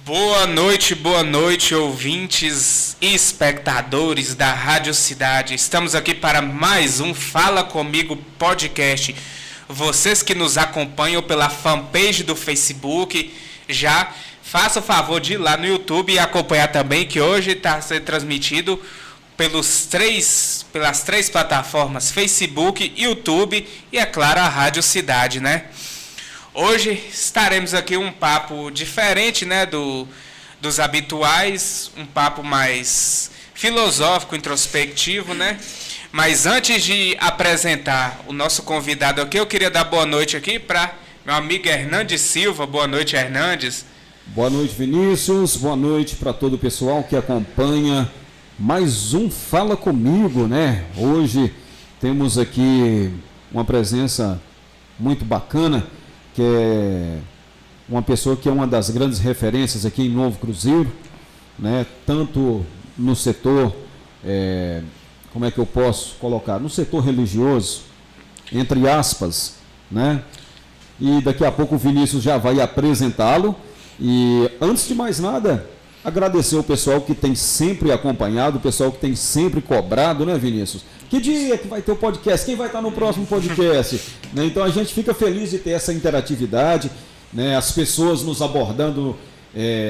boa noite, ouvintes e espectadores da Rádio Cidade. Estamos aqui para mais um Fala Comigo podcast. Vocês que nos acompanham pela fanpage do Facebook, já faça o favor de ir lá no YouTube e acompanhar também, que hoje está sendo transmitido pelas três plataformas, Facebook, YouTube e, é claro, a Rádio Cidade, né? Hoje estaremos aqui um papo diferente, né, dos habituais, um papo mais filosófico, introspectivo, né? Mas antes de apresentar o nosso convidado aqui, eu queria dar boa noite aqui para meu amigo Hernandes Silva. Boa noite, Hernandes. Boa noite, Vinícius. Boa noite para todo o pessoal que acompanha mais um Fala Comigo, né? Hoje temos aqui uma presença muito bacana, que é uma pessoa que é uma das grandes referências aqui em Novo Cruzeiro, né? Tanto no setor, como é que eu posso colocar? No setor religioso, entre aspas, né? E daqui a pouco o Vinícius já vai apresentá-lo. E antes de mais nada, agradecer o pessoal que tem sempre acompanhado, o pessoal que tem sempre cobrado, né, Vinícius? Que dia que vai ter o podcast? Quem vai estar no próximo podcast? Né? Então a gente fica feliz de ter essa interatividade, né? As pessoas nos abordando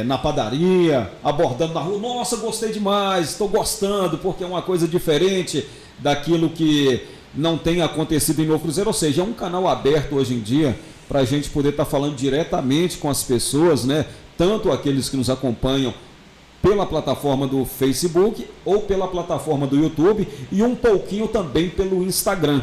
na padaria, abordando na rua. Nossa, gostei demais, estou gostando, porque é uma coisa diferente daquilo que não tem acontecido em Novo Cruzeiro. Ou seja, é um canal aberto hoje em dia para a gente poder estar falando diretamente com as pessoas, né? Tanto aqueles que nos acompanham pela plataforma do Facebook ou pela plataforma do YouTube e um pouquinho também pelo Instagram,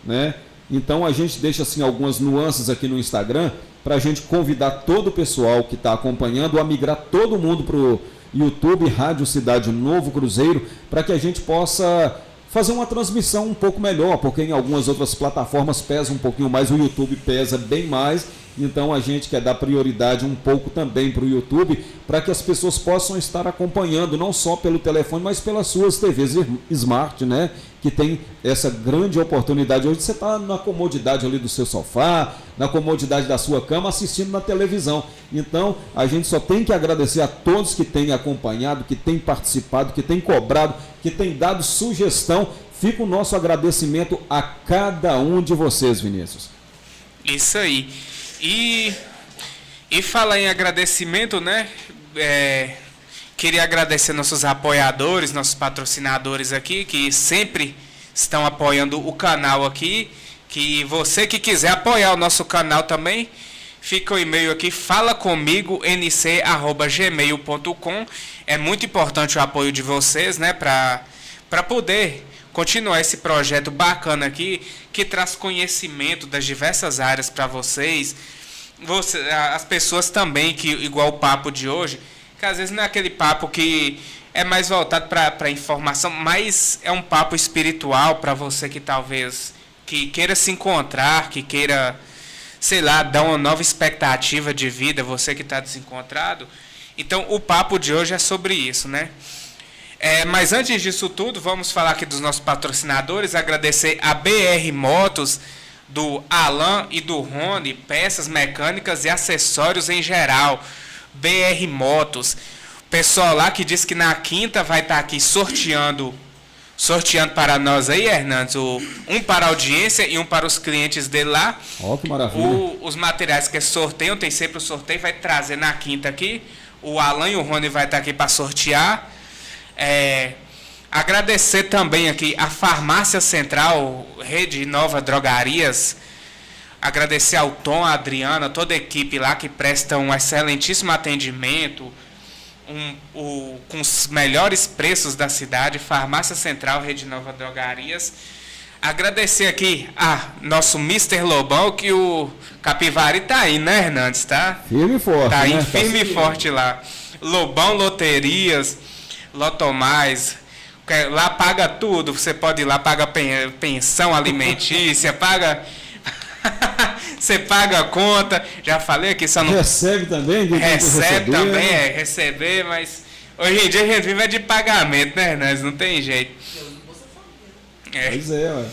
né? Então a gente deixa assim algumas nuances aqui no Instagram para a gente convidar todo o pessoal que está acompanhando a migrar todo mundo para o YouTube Rádio Cidade Novo Cruzeiro, para que a gente possa fazer uma transmissão um pouco melhor, porque em algumas outras plataformas pesa um pouquinho mais, o YouTube pesa bem mais. Então a gente quer dar prioridade um pouco também para o YouTube, para que as pessoas possam estar acompanhando, não só pelo telefone, mas pelas suas TVs Smart, né? Que tem essa grande oportunidade hoje de você estar na comodidade ali do seu sofá, na comodidade da sua cama, assistindo na televisão. Então a gente só tem que agradecer a todos que têm acompanhado, que têm participado, que têm cobrado, que têm dado sugestão. Fica o nosso agradecimento a cada um de vocês, Vinícius. Isso aí. E falar em agradecimento, né? Queria agradecer nossos apoiadores, nossos patrocinadores aqui, que sempre estão apoiando o canal aqui. Que você que quiser apoiar o nosso canal também, fica o e-mail aqui, falacomigo.nc@gmail.com. É muito importante o apoio de vocês, né? Para poder continuar esse projeto bacana aqui, que traz conhecimento das diversas áreas para vocês. As pessoas também, que igual o papo de hoje, que às vezes não é aquele papo que é mais voltado para informação, mas é um papo espiritual para você que talvez que queira se encontrar, que queira, sei lá, dar uma nova expectativa de vida, você que está desencontrado. Então o papo de hoje é sobre isso, né? Mas antes disso tudo, vamos falar aqui dos nossos patrocinadores, agradecer a BR Motos, do Alan e do Rony, peças mecânicas e acessórios em geral. BR Motos. Pessoal lá que disse que na quinta vai estar aqui sorteando para nós aí, Hernandes, um para a audiência e um para os clientes dele lá. Ó, que maravilha. Os materiais que sorteiam, tem sempre o sorteio, vai trazer na quinta aqui. O Alan e o Rony vai estar aqui para sortear. Agradecer também aqui a Farmácia Central, Rede Nova Drogarias. Agradecer ao Tom, a Adriana, toda a equipe lá que presta um excelentíssimo atendimento, com os melhores preços da cidade. Farmácia Central, Rede Nova Drogarias. Agradecer aqui a nosso Mr. Lobão, que o Capivari tá aí, né, Hernandes? Tá? Firme e forte, tá aí, né? Firme e forte lá. Lobão Loterias, Lotomais. Lá paga tudo, você pode ir lá, paga pensão alimentícia, paga você paga a conta, já falei aqui, só não... Recebe também? Recebe também, receber, mas hoje em dia a gente vive de pagamento, né, Hernandes? Não tem jeito. Pois é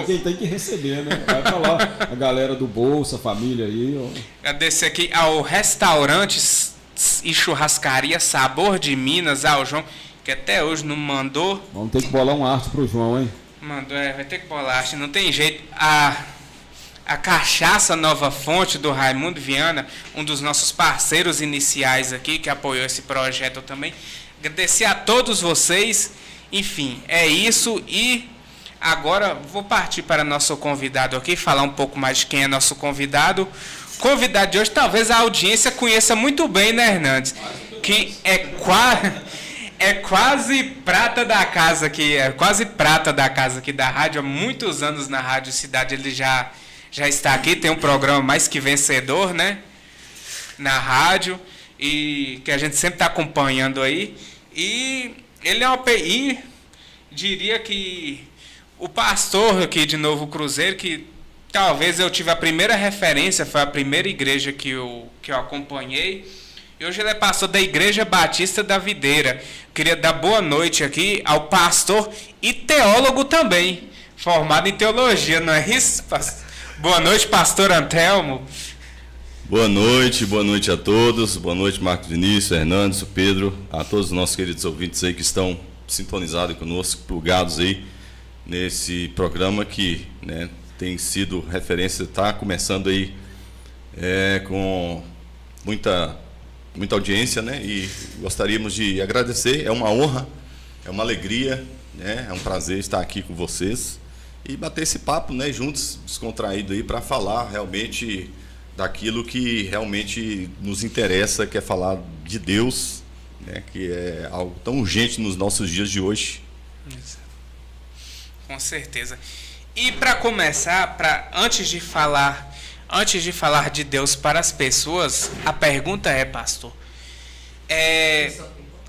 quem tem que receber, né? Vai falar a galera do Bolsa Família aí. Ó. Agradecer aqui ao Restaurantes e Churrascaria Sabor de Minas, o João, que até hoje não mandou. Vamos ter que bolar um arte pro João, hein? Mandou, vai ter que bolar arte, não tem jeito. A Cachaça Nova Fonte, do Raimundo Viana, um dos nossos parceiros iniciais aqui, que apoiou esse projeto também. Agradecer a todos vocês. Enfim, é isso. E agora vou partir para nosso convidado aqui, falar um pouco mais de quem é nosso convidado. Convidado de hoje, talvez a audiência conheça muito bem, né, Hernandes? Que é quase prata da casa aqui, da rádio, há muitos anos na Rádio Cidade, ele já está aqui, tem um programa mais que vencedor, né, na rádio, e que a gente sempre está acompanhando aí, e ele é diria que o pastor aqui de Novo Cruzeiro, que talvez eu tive a primeira referência, foi a primeira igreja que eu acompanhei. E hoje ele é pastor da Igreja Batista da Videira. Queria dar boa noite aqui ao pastor e teólogo também, formado em teologia, não é isso, pastor? Boa noite, pastor Antelmo. Boa noite a todos. Boa noite, Marcos Vinícius, Hernandes, Pedro, a todos os nossos queridos ouvintes aí que estão sintonizados conosco, plugados aí nesse programa que, né, tem sido referência, está começando aí com muita audiência, né? E gostaríamos de agradecer, é uma honra, é uma alegria, né? É um prazer estar aqui com vocês e bater esse papo, né, juntos, descontraído aí, para falar realmente daquilo que realmente nos interessa, que é falar de Deus, né? Que é algo tão urgente nos nossos dias de hoje. Com certeza. E para começar, antes de falar de Deus para as pessoas, a pergunta é, pastor,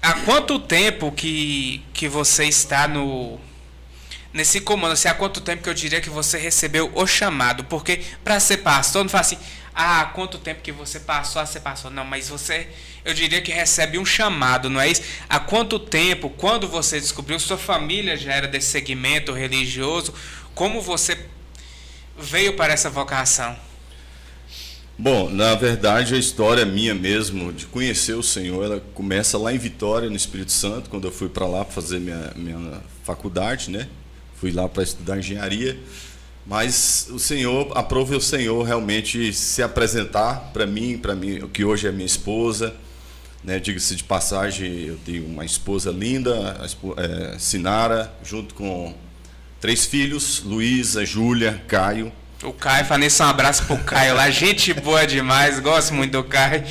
há quanto tempo que você está nesse comando? Assim, há quanto tempo que eu diria que você recebeu o chamado? Porque para ser pastor, não fala assim, há quanto tempo que você passou a ser pastor? Não, mas eu diria que recebe um chamado, não é isso? Há quanto tempo, quando você descobriu, sua família já era desse segmento religioso, como você veio para essa vocação? Bom, na verdade a história minha mesmo de conhecer o Senhor, ela começa lá em Vitória, no Espírito Santo, quando eu fui para lá fazer minha faculdade, né? Fui lá para estudar engenharia, mas o Senhor, aprove o Senhor realmente se apresentar para mim, que hoje é minha esposa, né? Diga-se de passagem, eu tenho uma esposa linda, Sinara, junto com 3 filhos, Luísa, Júlia, Caio. O Caio, falei um abraço pro Caio lá, gente boa demais, gosto muito do Caio.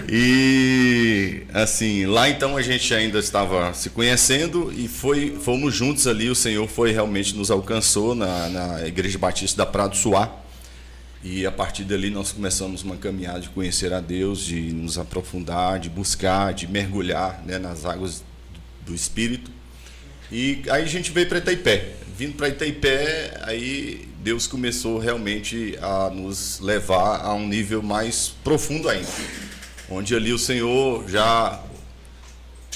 E assim, lá então a gente ainda estava se conhecendo e fomos juntos ali, o Senhor realmente nos alcançou na Igreja Batista da Praia do Suá. E a partir dali nós começamos uma caminhada de conhecer a Deus, de nos aprofundar, de buscar, de mergulhar, né, nas águas do Espírito. E aí a gente veio para Itaipé. Vindo para Itaipé, aí Deus começou realmente a nos levar a um nível mais profundo ainda, onde ali o Senhor já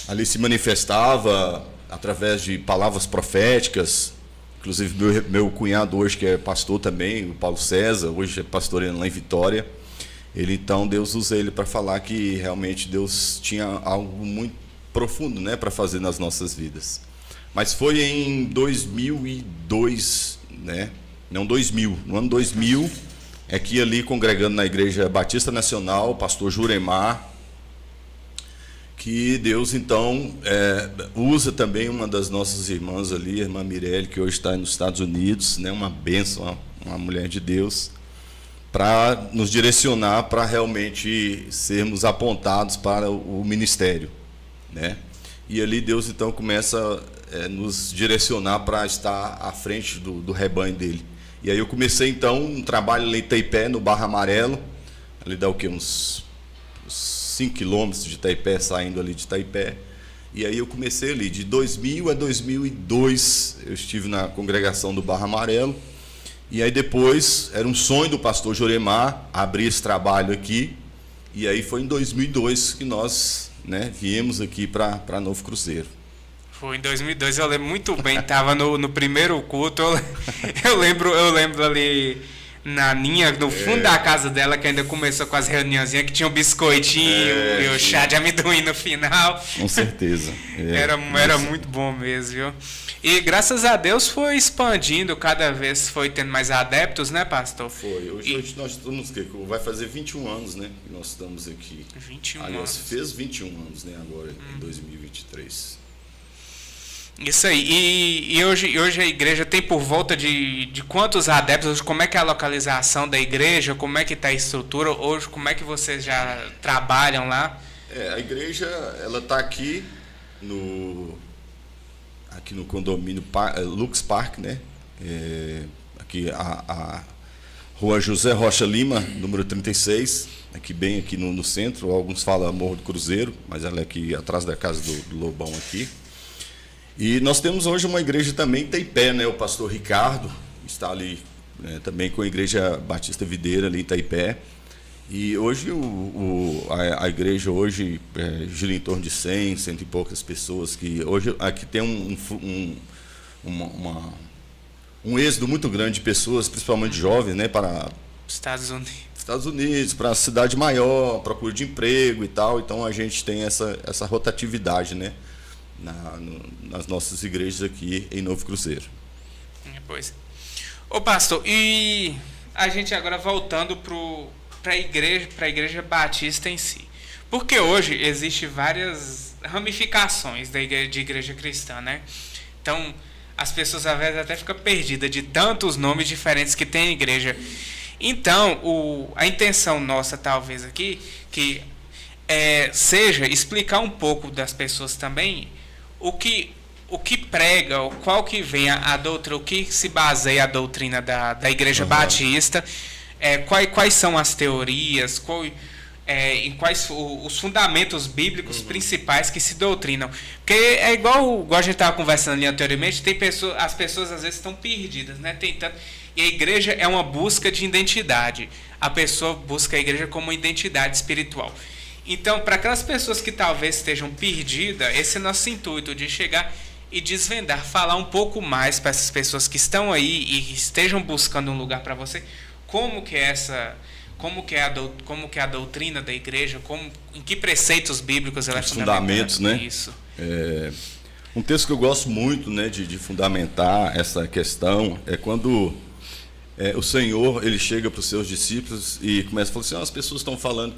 ali se manifestava através de palavras proféticas. Inclusive meu cunhado hoje, que é pastor também, o Paulo César, hoje é pastoreando lá em Vitória. Deus usa ele para falar que realmente Deus tinha algo muito profundo, né, para fazer nas nossas vidas. Mas foi em 2002, né? Não 2000. No ano 2000 é que ali congregando na Igreja Batista Nacional, pastor Juremar, que Deus então usa também uma das nossas irmãs ali, a irmã Mirelle, que hoje está nos Estados Unidos, né? Uma bênção, uma mulher de Deus, para nos direcionar para realmente sermos apontados para o ministério, né? E ali Deus então começa nos direcionar para estar à frente do rebanho dele. E aí eu comecei então um trabalho ali em Itaipé, no Barra Amarelo, ali dá o quê? Uns 5 quilômetros de Itaipé, saindo ali de Itaipé. E aí eu comecei ali, de 2000 a 2002, eu estive na congregação do Barra Amarelo. E aí depois, era um sonho do pastor Juremar abrir esse trabalho aqui. E aí foi em 2002 que nós, né, viemos aqui para Novo Cruzeiro. Foi em 2002, eu lembro muito bem, estava no primeiro culto, eu lembro ali no fundo da casa dela, que ainda começou com as reuniãozinhas, que tinha um biscoitinho e o chá de amendoim no final. Com certeza. Era muito bom mesmo, viu? E graças a Deus foi expandindo, cada vez foi tendo mais adeptos, né, pastor? Foi. Hoje nós estamos, vai fazer 21 anos, né, que nós estamos aqui. 21 Aliás, anos. fez 21 anos, né, agora, em 2023. Isso aí. E hoje a igreja tem por volta de quantos adeptos? Como é que é a localização da igreja? Como é que está a estrutura? Hoje, como é que vocês já trabalham lá? A igreja, ela está aqui no condomínio Lux Park, né? Aqui a Rua José Rocha Lima, número 36, bem aqui no centro. Alguns falam Morro do Cruzeiro, mas ela é aqui atrás da casa do Lobão aqui. E nós temos hoje uma igreja também em Itaipé, né? O pastor Ricardo está ali, né, também com a Igreja Batista Videira ali em Itaipé. E hoje a igreja hoje gira em torno de 100 e poucas pessoas, que hoje aqui tem um êxodo muito grande de pessoas, principalmente jovens, né, para Estados Unidos, para a cidade maior, procura de emprego e tal. Então a gente tem essa rotatividade, né, nas nossas igrejas aqui em Novo Cruzeiro. Pois. Ô pastor, e a gente agora voltando para a igreja batista em si. Porque hoje existem várias ramificações de igreja cristã, né? Então, as pessoas às vezes até ficam perdidas de tantos nomes diferentes que tem a igreja. Então, a intenção nossa, talvez, aqui, que seja explicar um pouco das pessoas também o que prega, qual que vem a doutrina, o que se baseia a doutrina da igreja batista, quais são as teorias, em quais os fundamentos bíblicos principais que se doutrinam. Porque é igual a gente estava conversando ali anteriormente, as pessoas às vezes estão perdidas, né? E a igreja é uma busca de identidade. A pessoa busca a igreja como uma identidade espiritual. Então, para aquelas pessoas que talvez estejam perdidas, esse é nosso intuito, de chegar e desvendar, falar um pouco mais para essas pessoas que estão aí e estejam buscando um lugar para você, como que é a doutrina da igreja, em que preceitos bíblicos ela é fundamentos, né? Isso. Um texto que eu gosto muito, né, de fundamentar essa questão é quando o Senhor ele chega para os seus discípulos e começa a falar assim: as pessoas estão falando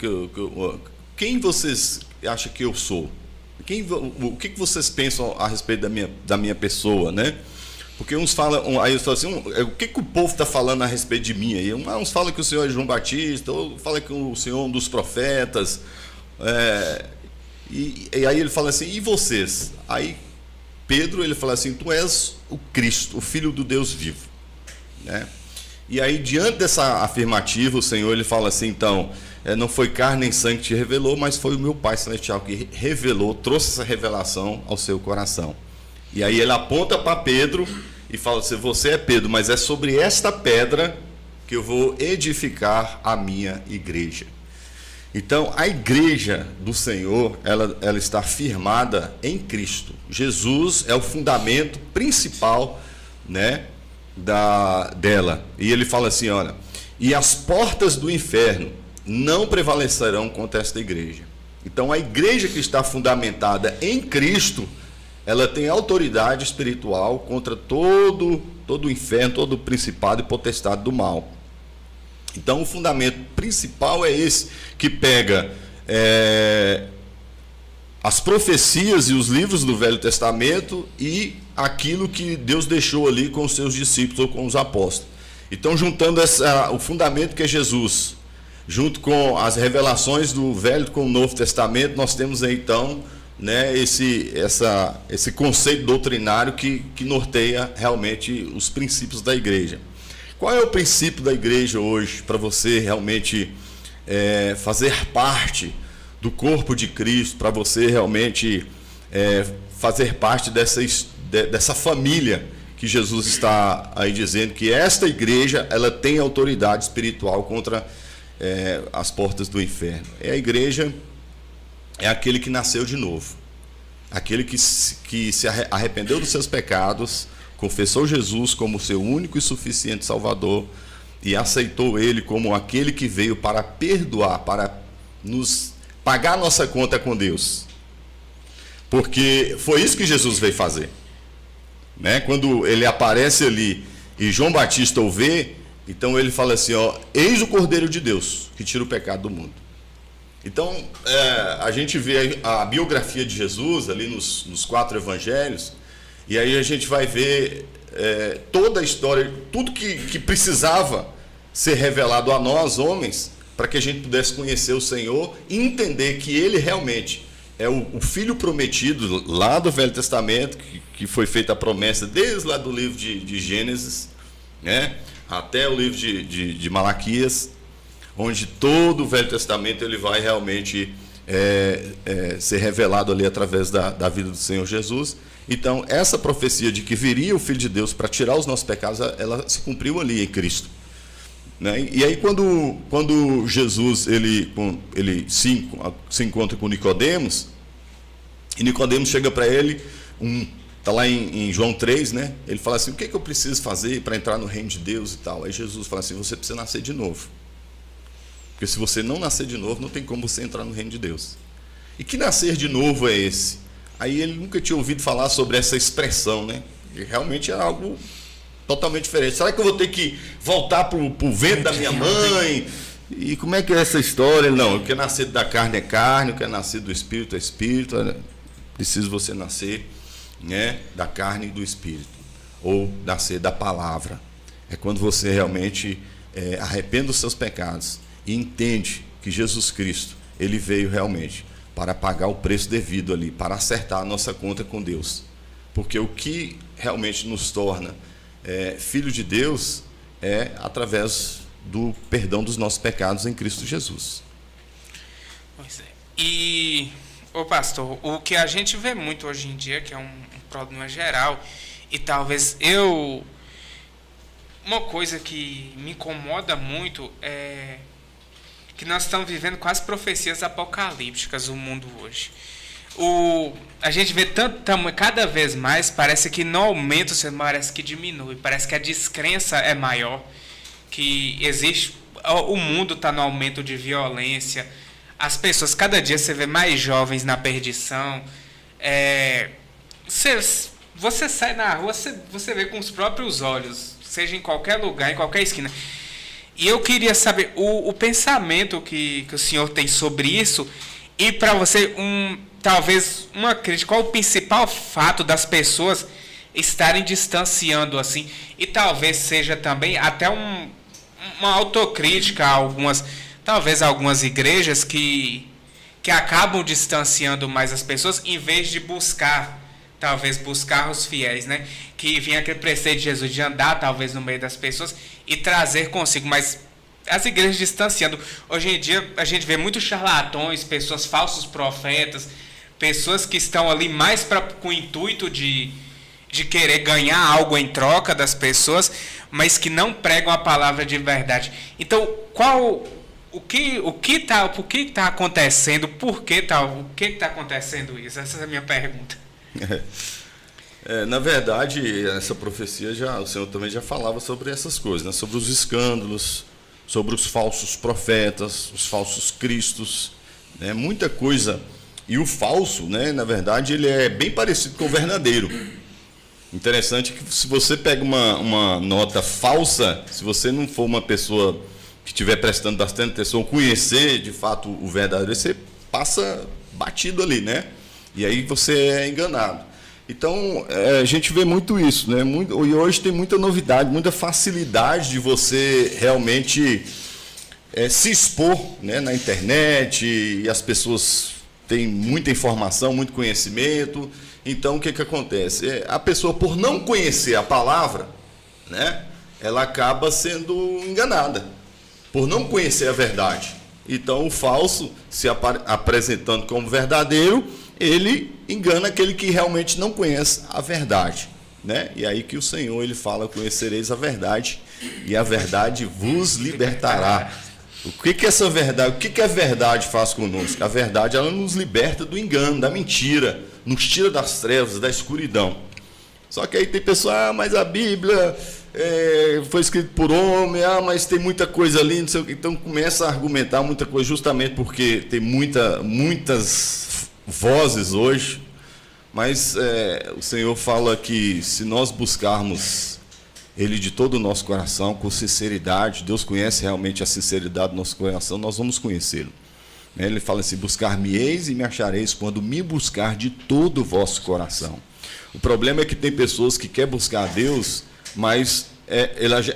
quem vocês acham que eu sou? O que vocês pensam a respeito da minha pessoa, né? Porque uns falam, aí eu falo assim, o que o povo está falando a respeito de mim? Aí uns falam que o Senhor é João Batista, ou falam que o Senhor é um dos profetas. E aí ele fala assim, e vocês? Aí Pedro ele fala assim, tu és o Cristo, o Filho do Deus vivo, né? E aí diante dessa afirmativa o Senhor ele fala assim, então, não foi carne nem sangue que te revelou, mas foi o meu Pai Celestial que revelou, trouxe essa revelação ao seu coração. E aí ele aponta para Pedro e fala assim, você é Pedro, mas é sobre esta pedra que eu vou edificar a minha igreja. Então a igreja do Senhor, ela está firmada em Cristo. Jesus é o fundamento principal, né, dela. E ele fala assim, olha, e as portas do inferno não prevalecerão contra esta igreja. Então a igreja que está fundamentada em Cristo, ela tem autoridade espiritual contra todo o inferno, todo o principado e potestade do mal. Então o fundamento principal é esse, que pega as profecias e os livros do Velho Testamento e aquilo que Deus deixou ali com os seus discípulos ou com os apóstolos. Então juntando o fundamento que é Jesus, junto com as revelações do Velho com o Novo Testamento, nós temos aí, então, né, esse conceito doutrinário que norteia realmente os princípios da igreja. Qual é o princípio da igreja hoje para você realmente fazer parte do corpo de Cristo, para você realmente fazer parte dessa família que Jesus está aí dizendo que esta igreja ela tem autoridade espiritual contra as portas do inferno? A igreja é aquele que nasceu de novo, aquele que se arrependeu dos seus pecados, confessou Jesus como seu único e suficiente Salvador, e aceitou ele como aquele que veio para perdoar, para nos pagar a nossa conta com Deus. Porque foi isso que Jesus veio fazer, né? Quando ele aparece ali e João Batista o vê, então ele fala assim, ó, eis o Cordeiro de Deus que tira o pecado do mundo. Então a gente vê a biografia de Jesus ali nos 4 evangelhos, e aí a gente vai ver toda a história, tudo que precisava ser revelado a nós, homens, para que a gente pudesse conhecer o Senhor e entender que Ele realmente é o Filho prometido lá do Velho Testamento, que foi feita a promessa desde lá do livro de Gênesis, né, até o livro de Malaquias, onde todo o Velho Testamento ele vai realmente ser revelado ali através da vida do Senhor Jesus. Então, essa profecia de que viria o Filho de Deus para tirar os nossos pecados, ela se cumpriu ali em Cristo, né? E aí, quando Jesus ele se encontra com Nicodemos, e Nicodemos chega para ele, está lá em João 3, né? Ele fala assim, o que eu preciso fazer para entrar no reino de Deus e tal? Aí Jesus fala assim, você precisa nascer de novo. Porque se você não nascer de novo, não tem como você entrar no reino de Deus. E que nascer de novo é esse? Aí ele nunca tinha ouvido falar sobre essa expressão, né? E realmente é algo totalmente diferente. Será que eu vou ter que voltar para o ventre da minha mãe? E como é que é essa história? Não, o que é nascido da carne é carne, o que é nascido do espírito é espírito. Precisa você nascer, né, da carne e do espírito, ou nascer da palavra. É quando você realmente arrepende os seus pecados e entende que Jesus Cristo, ele veio realmente para pagar o preço devido ali, para acertar a nossa conta com Deus. Porque o que realmente nos torna filho de Deus é através do perdão dos nossos pecados em Cristo Jesus. Pois é. E, pastor, o que a gente vê muito hoje em dia, que é um problema geral, e talvez uma coisa que me incomoda muito é que nós estamos vivendo quase profecias apocalípticas no mundo hoje. A gente vê cada vez mais, parece que não aumenta, parece que diminui, parece que a descrença é maior, que existe, o mundo está no aumento de violência, as pessoas, cada dia você vê mais jovens na perdição, você sai na rua, você vê com os próprios olhos, seja em qualquer lugar, em qualquer esquina. E eu queria saber o pensamento que o senhor tem sobre isso, e para você, talvez uma crítica, qual o principal fato das pessoas estarem distanciando assim, e talvez seja também até uma autocrítica a algumas igrejas que acabam distanciando mais as pessoas, em vez de buscar os fiéis, né? Que vinha aquele preceito de Jesus de andar talvez no meio das pessoas e trazer consigo, mas as igrejas distanciando. Hoje em dia a gente vê muitos charlatões, pessoas, falsos profetas, pessoas que estão ali mais com o intuito de querer ganhar algo em troca das pessoas, mas que não pregam a palavra de verdade. Então, o que está acontecendo? Por que está acontecendo isso? Essa é a minha pergunta. Na verdade, essa profecia o Senhor também já falava sobre essas coisas, né? Sobre os escândalos, sobre os falsos profetas, os falsos cristos, né? Muita coisa. E o falso, né, na verdade, ele é bem parecido com o verdadeiro. Interessante que se você pega uma nota falsa, se você não for uma pessoa que estiver prestando bastante atenção, conhecer de fato o verdadeiro, você passa batido ali, né? E aí você é enganado. Então, a gente vê muito isso, né? E hoje tem muita novidade, muita facilidade de você realmente se expor, né, na internet, e as pessoas têm muita informação, muito conhecimento. Então, o que acontece? A pessoa, por não conhecer a palavra, né, ela acaba sendo enganada, por não conhecer a verdade. Então, o falso, se apresentando como verdadeiro, ele engana aquele que realmente não conhece a verdade, né? E aí que o Senhor ele fala: conhecereis a verdade e a verdade vos libertará. O que é essa verdade? O que a verdade faz conosco? A verdade, ela nos liberta do engano, da mentira, nos tira das trevas, da escuridão. Só que aí tem pessoa, mas a Bíblia foi escrito por homem, mas tem muita coisa ali, não sei o que. Então começa a argumentar muita coisa, justamente porque tem muitas vozes hoje, mas o Senhor fala que se nós buscarmos Ele de todo o nosso coração, com sinceridade, Deus conhece realmente a sinceridade do nosso coração, nós vamos conhecê-lo. Ele fala assim: buscar-me-eis e me achareis quando me buscar de todo o vosso coração. O problema é que tem pessoas que querem buscar a Deus, mas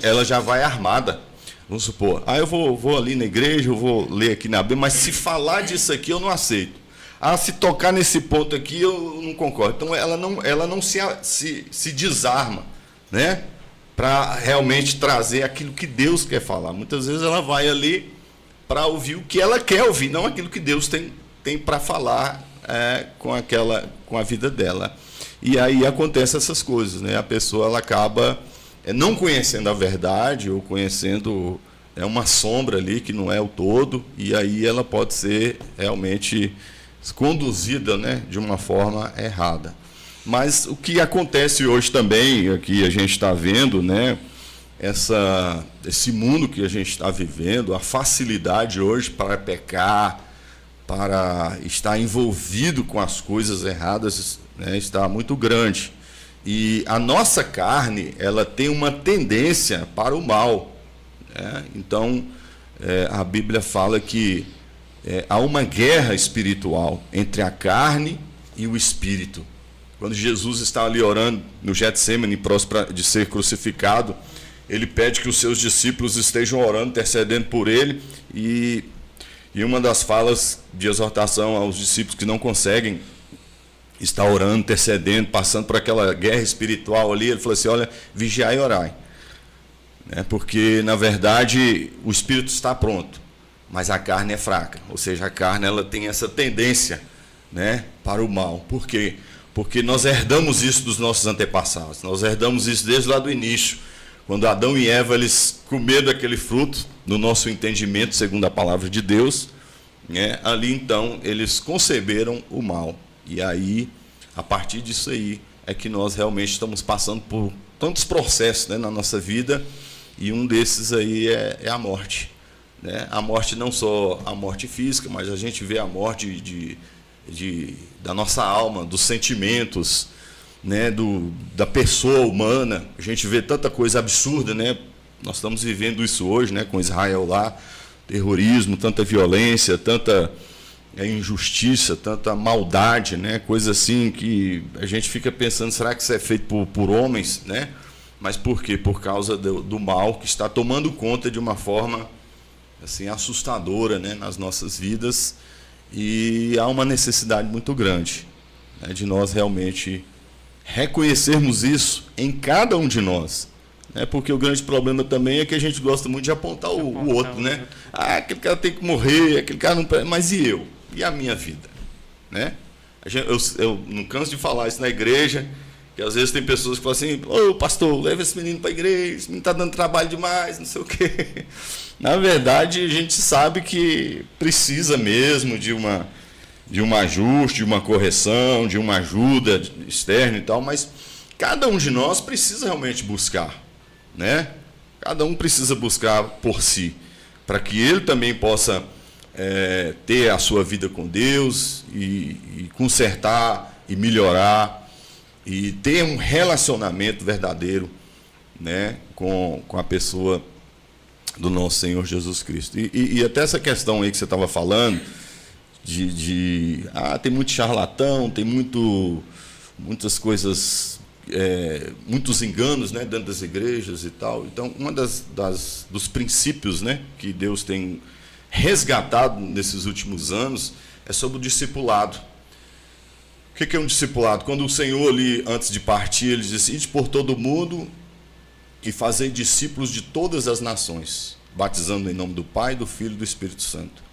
ela já vai armada. Vamos supor, eu vou ali na igreja, eu vou ler aqui na Bíblia, mas se falar disso aqui eu não aceito. Se tocar nesse ponto aqui eu não concordo. Então ela não se desarma, né, para realmente trazer aquilo que Deus quer falar. Muitas vezes ela vai ali para ouvir o que ela quer ouvir, não aquilo que Deus tem para falar com a vida dela. E aí acontecem essas coisas, né? A pessoa ela acaba não conhecendo a verdade, ou conhecendo uma sombra ali que não é o todo, e aí ela pode ser realmente conduzida, né, de uma forma errada. Mas o que acontece hoje também, aqui a gente está vendo, né, esse mundo que a gente está vivendo, a facilidade hoje para pecar, para estar envolvido com as coisas erradas, né, está muito grande. E a nossa carne, ela tem uma tendência para o mal, né? Então, a Bíblia fala que há uma guerra espiritual entre a carne e o espírito. Quando Jesus está ali orando no Getsêmani, próximo de ser crucificado, ele pede que os seus discípulos estejam orando, intercedendo por ele, e uma das falas de exortação aos discípulos que não conseguem estar orando, intercedendo, passando por aquela guerra espiritual ali, ele falou assim: olha, vigiai e orai, porque na verdade o espírito está pronto, mas a carne é fraca, ou seja, a carne ela tem essa tendência, né, para o mal. Por quê? Porque nós herdamos isso dos nossos antepassados, nós herdamos isso desde lá do início, quando Adão e Eva eles comeram aquele fruto, no nosso entendimento, segundo a palavra de Deus, né, ali então eles conceberam o mal. E aí, a partir disso aí, é que nós realmente estamos passando por tantos processos, né, na nossa vida, e um desses aí é a morte, né? A morte, não só a morte física, mas a gente vê a morte da nossa alma, dos sentimentos, né, da pessoa humana. A gente vê tanta coisa absurda, né? Nós estamos vivendo isso hoje, né, com Israel lá, terrorismo, tanta violência, tanta injustiça, tanta maldade, né? Coisa assim que a gente fica pensando, será que isso é feito por homens, né? Mas por quê? Por causa do mal que está tomando conta de uma forma assim assustadora, né, nas nossas vidas, e há uma necessidade muito grande, né, de nós realmente reconhecermos isso em cada um de nós, né? Porque o grande problema também é que a gente gosta muito de apontar o outro, né? Aquele cara tem que morrer, aquele cara não... Mas e eu? E a minha vida, né? Eu não canso de falar isso na igreja, que às vezes tem pessoas que falam assim: ô pastor, leva esse menino para a igreja, esse menino está dando trabalho demais, não sei o quê. Na verdade, a gente sabe que precisa mesmo de um ajuste, de uma correção, de uma ajuda externa e tal, mas cada um de nós precisa realmente buscar, né? Cada um precisa buscar por si, para que ele também possa ter a sua vida com Deus e consertar e melhorar e ter um relacionamento verdadeiro, né, com a pessoa do nosso Senhor Jesus Cristo. E até essa questão aí que você estava falando tem muito charlatão, tem muitas coisas, muitos enganos, né, dentro das igrejas e tal. Então, dos princípios, né, que Deus tem resgatado nesses últimos anos é sobre o discipulado. O que é um discipulado? Quando o Senhor ali, antes de partir, ele disse: ide por todo o mundo e fazei discípulos de todas as nações, batizando em nome do Pai, do Filho e do Espírito Santo.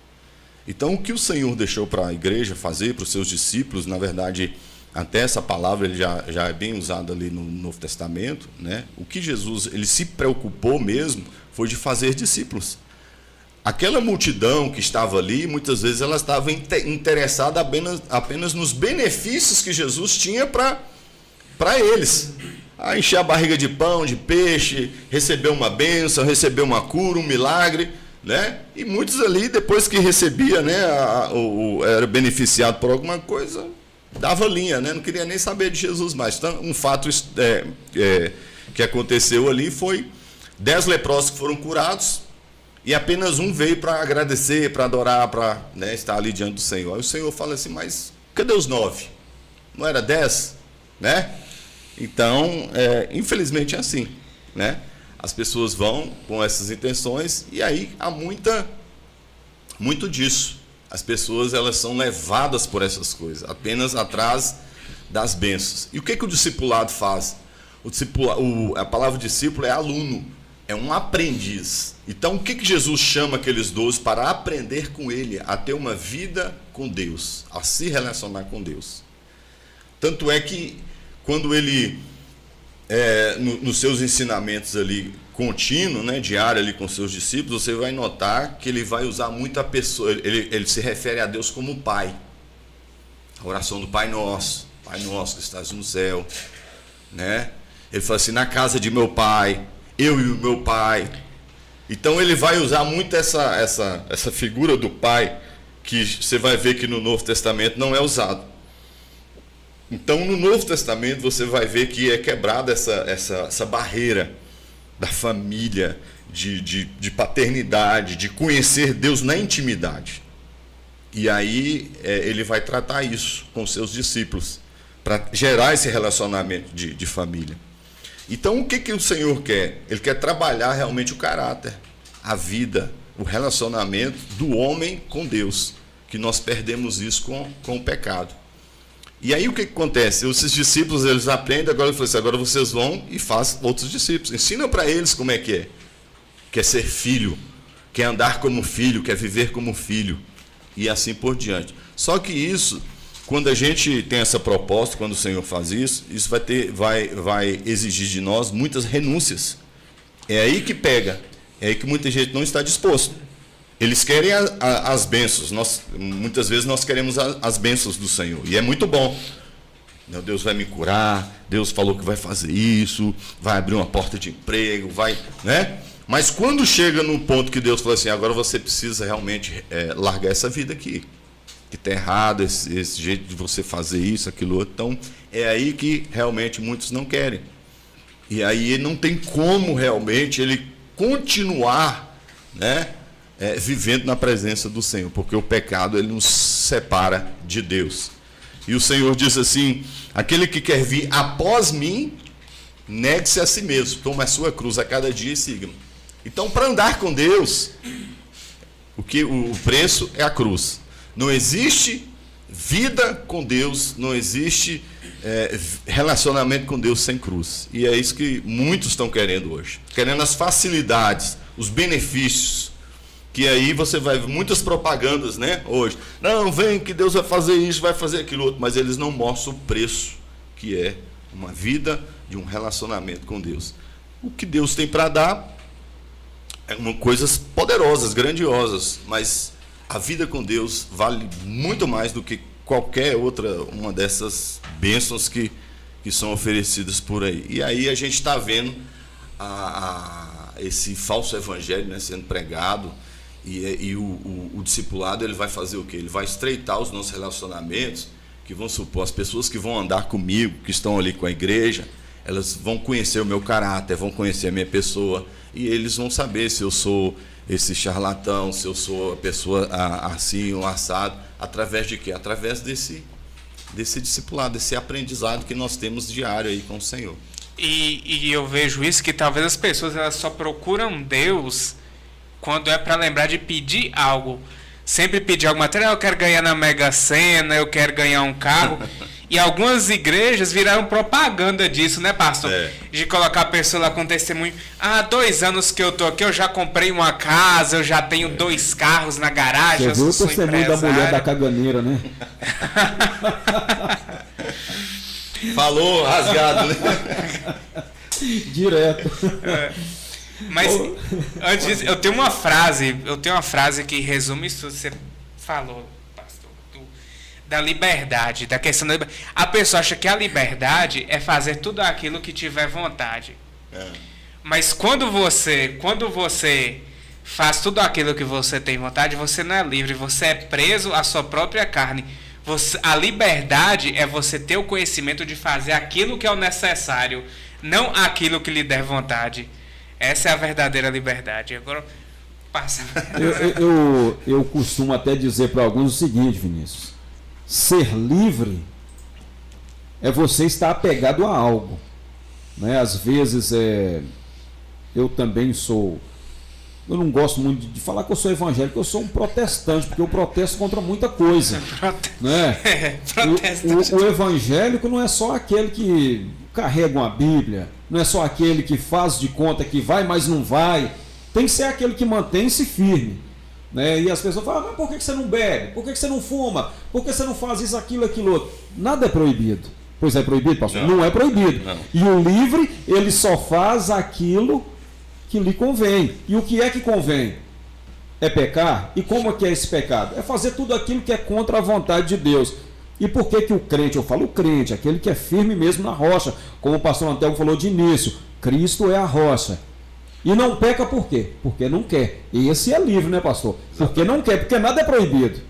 Então, o que o Senhor deixou para a igreja fazer, para os seus discípulos, na verdade, até essa palavra ele já é bem usada ali no Novo Testamento, né? O que Jesus ele se preocupou mesmo foi de fazer discípulos. Aquela multidão que estava ali, muitas vezes ela estava interessada apenas nos benefícios que Jesus tinha para eles. a encher a barriga de pão, de peixe, receber uma bênção, receber uma cura, um milagre, né? E muitos ali, depois que recebia, né, era beneficiado por alguma coisa, dava linha, né? Não queria nem saber de Jesus mais. Então, um fato que aconteceu ali foi 10 leprosos que foram curados e apenas um veio para agradecer, para adorar, para, né, estar ali diante do Senhor. Aí o Senhor fala assim, mas cadê os 9? Não era 10? Né? Então, infelizmente é assim, né? As pessoas vão com essas intenções e aí há muito disso. As pessoas, elas são levadas por essas coisas, apenas atrás das bênçãos. E o que o discipulado faz? A palavra discípulo é aluno, é um aprendiz. Então, o que Jesus chama aqueles 12 para aprender com ele, a ter uma vida com Deus, a se relacionar com Deus? Tanto é que, quando ele, nos seus ensinamentos ali, contínuo, né, diário ali com seus discípulos, você vai notar que ele vai usar muito a pessoa, ele se refere a Deus como Pai. A oração do Pai Nosso que estás no céu, né? Ele fala assim, na casa de meu Pai, eu e o meu Pai. Então ele vai usar muito essa figura do Pai, que você vai ver que no Novo Testamento não é usado. Então no Novo Testamento você vai ver que é quebrada essa barreira da família, de paternidade, de conhecer Deus na intimidade. E aí ele vai tratar isso com seus discípulos, para gerar esse relacionamento de família. Então o que o Senhor quer? Ele quer trabalhar realmente o caráter, a vida, o relacionamento do homem com Deus, que nós perdemos isso com o pecado. E aí o que acontece? Esses discípulos, eles aprendem, agora ele falou assim, agora vocês vão e fazem outros discípulos. Ensina para eles como é que é. Quer ser filho, quer andar como filho, quer viver como filho. E assim por diante. Só que isso, quando a gente tem essa proposta, quando o Senhor faz isso, isso vai exigir de nós muitas renúncias. É aí que pega. É aí que muita gente não está disposto. Eles querem as bênçãos. Muitas vezes nós queremos as bênçãos do Senhor. E é muito bom. Deus vai me curar, Deus falou que vai fazer isso, vai abrir uma porta de emprego, vai, né? Mas quando chega no ponto que Deus fala assim, agora você precisa realmente largar essa vida aqui, que está errado, esse jeito de você fazer isso, aquilo outro. Então, é aí que realmente muitos não querem. E aí não tem como realmente ele continuar, né? Vivendo na presença do Senhor, porque o pecado ele nos separa de Deus. E o Senhor diz assim, aquele que quer vir após mim, negue-se a si mesmo, tome a sua cruz a cada dia e siga-me. Então, para andar com Deus, o preço é a cruz. Não existe vida com Deus, não existe relacionamento com Deus sem cruz. E é isso que muitos estão querendo hoje, querendo as facilidades, os benefícios, que aí você vai ver muitas propagandas, né, hoje. Não, vem que Deus vai fazer isso, vai fazer aquilo outro, mas eles não mostram o preço que é uma vida de um relacionamento com Deus. O que Deus tem para dar é coisas poderosas, grandiosas, mas a vida com Deus vale muito mais do que qualquer outra uma dessas bênçãos que são oferecidas por aí. E aí a gente está vendo esse falso evangelho, né, sendo pregado. E o discipulado ele vai fazer o quê? Ele vai estreitar os nossos relacionamentos, que vão supor, as pessoas que vão andar comigo, que estão ali com a igreja, elas vão conhecer o meu caráter, vão conhecer a minha pessoa, e eles vão saber se eu sou esse charlatão, se eu sou a pessoa assim ou assado, através de quê? Através desse discipulado, desse aprendizado que nós temos diário aí com o Senhor. E eu vejo isso, que talvez as pessoas elas só procuram Deus quando é para lembrar de pedir algo. Sempre pedir alguma coisa, eu quero ganhar na Mega Sena, eu quero ganhar um carro. E algumas igrejas viraram propaganda disso, né, pastor? De colocar a pessoa lá com testemunho. 2 anos que eu tô aqui, eu já comprei uma casa, eu já tenho 2 carros na garagem, eu sou testemunho da mulher da caganeira, né? Falou, rasgado, né? Direto. Mas antes disso, eu tenho uma frase que resume isso que você falou, pastor. da liberdade, da questão da liberdade. A pessoa acha que a liberdade é fazer tudo aquilo que tiver vontade. Mas quando você faz tudo aquilo que você tem vontade, você não é livre, você é preso à sua própria carne. A liberdade é você ter o conhecimento de fazer aquilo que é o necessário, não aquilo que lhe der vontade. Essa é a verdadeira liberdade. Agora, passa. Eu costumo até dizer para alguns o seguinte, Vinícius: ser livre é você estar apegado a algo, né? Às vezes eu também sou... Eu não gosto muito de falar que eu sou evangélico, eu sou um protestante, porque eu protesto contra muita coisa. Né? O evangélico não é só aquele que carrega uma Bíblia, não é só aquele que faz de conta que vai, mas não vai. Tem que ser aquele que mantém-se firme. Né? E as pessoas falam: mas por que você não bebe? Por que você não fuma? Por que você não faz isso, aquilo, outro? Nada é proibido. Pois é proibido, pastor? Não é proibido. Não. E o livre, ele só faz aquilo que lhe convém. E o que é que convém? É pecar? E como é que é esse pecado? É fazer tudo aquilo que é contra a vontade de Deus. E por que o crente, eu falo o crente, aquele que é firme mesmo na rocha, como o pastor Antelmo falou de início, Cristo é a rocha. E não peca por quê? Porque não quer. E esse é livre, né, pastor? Porque não quer, porque nada é proibido.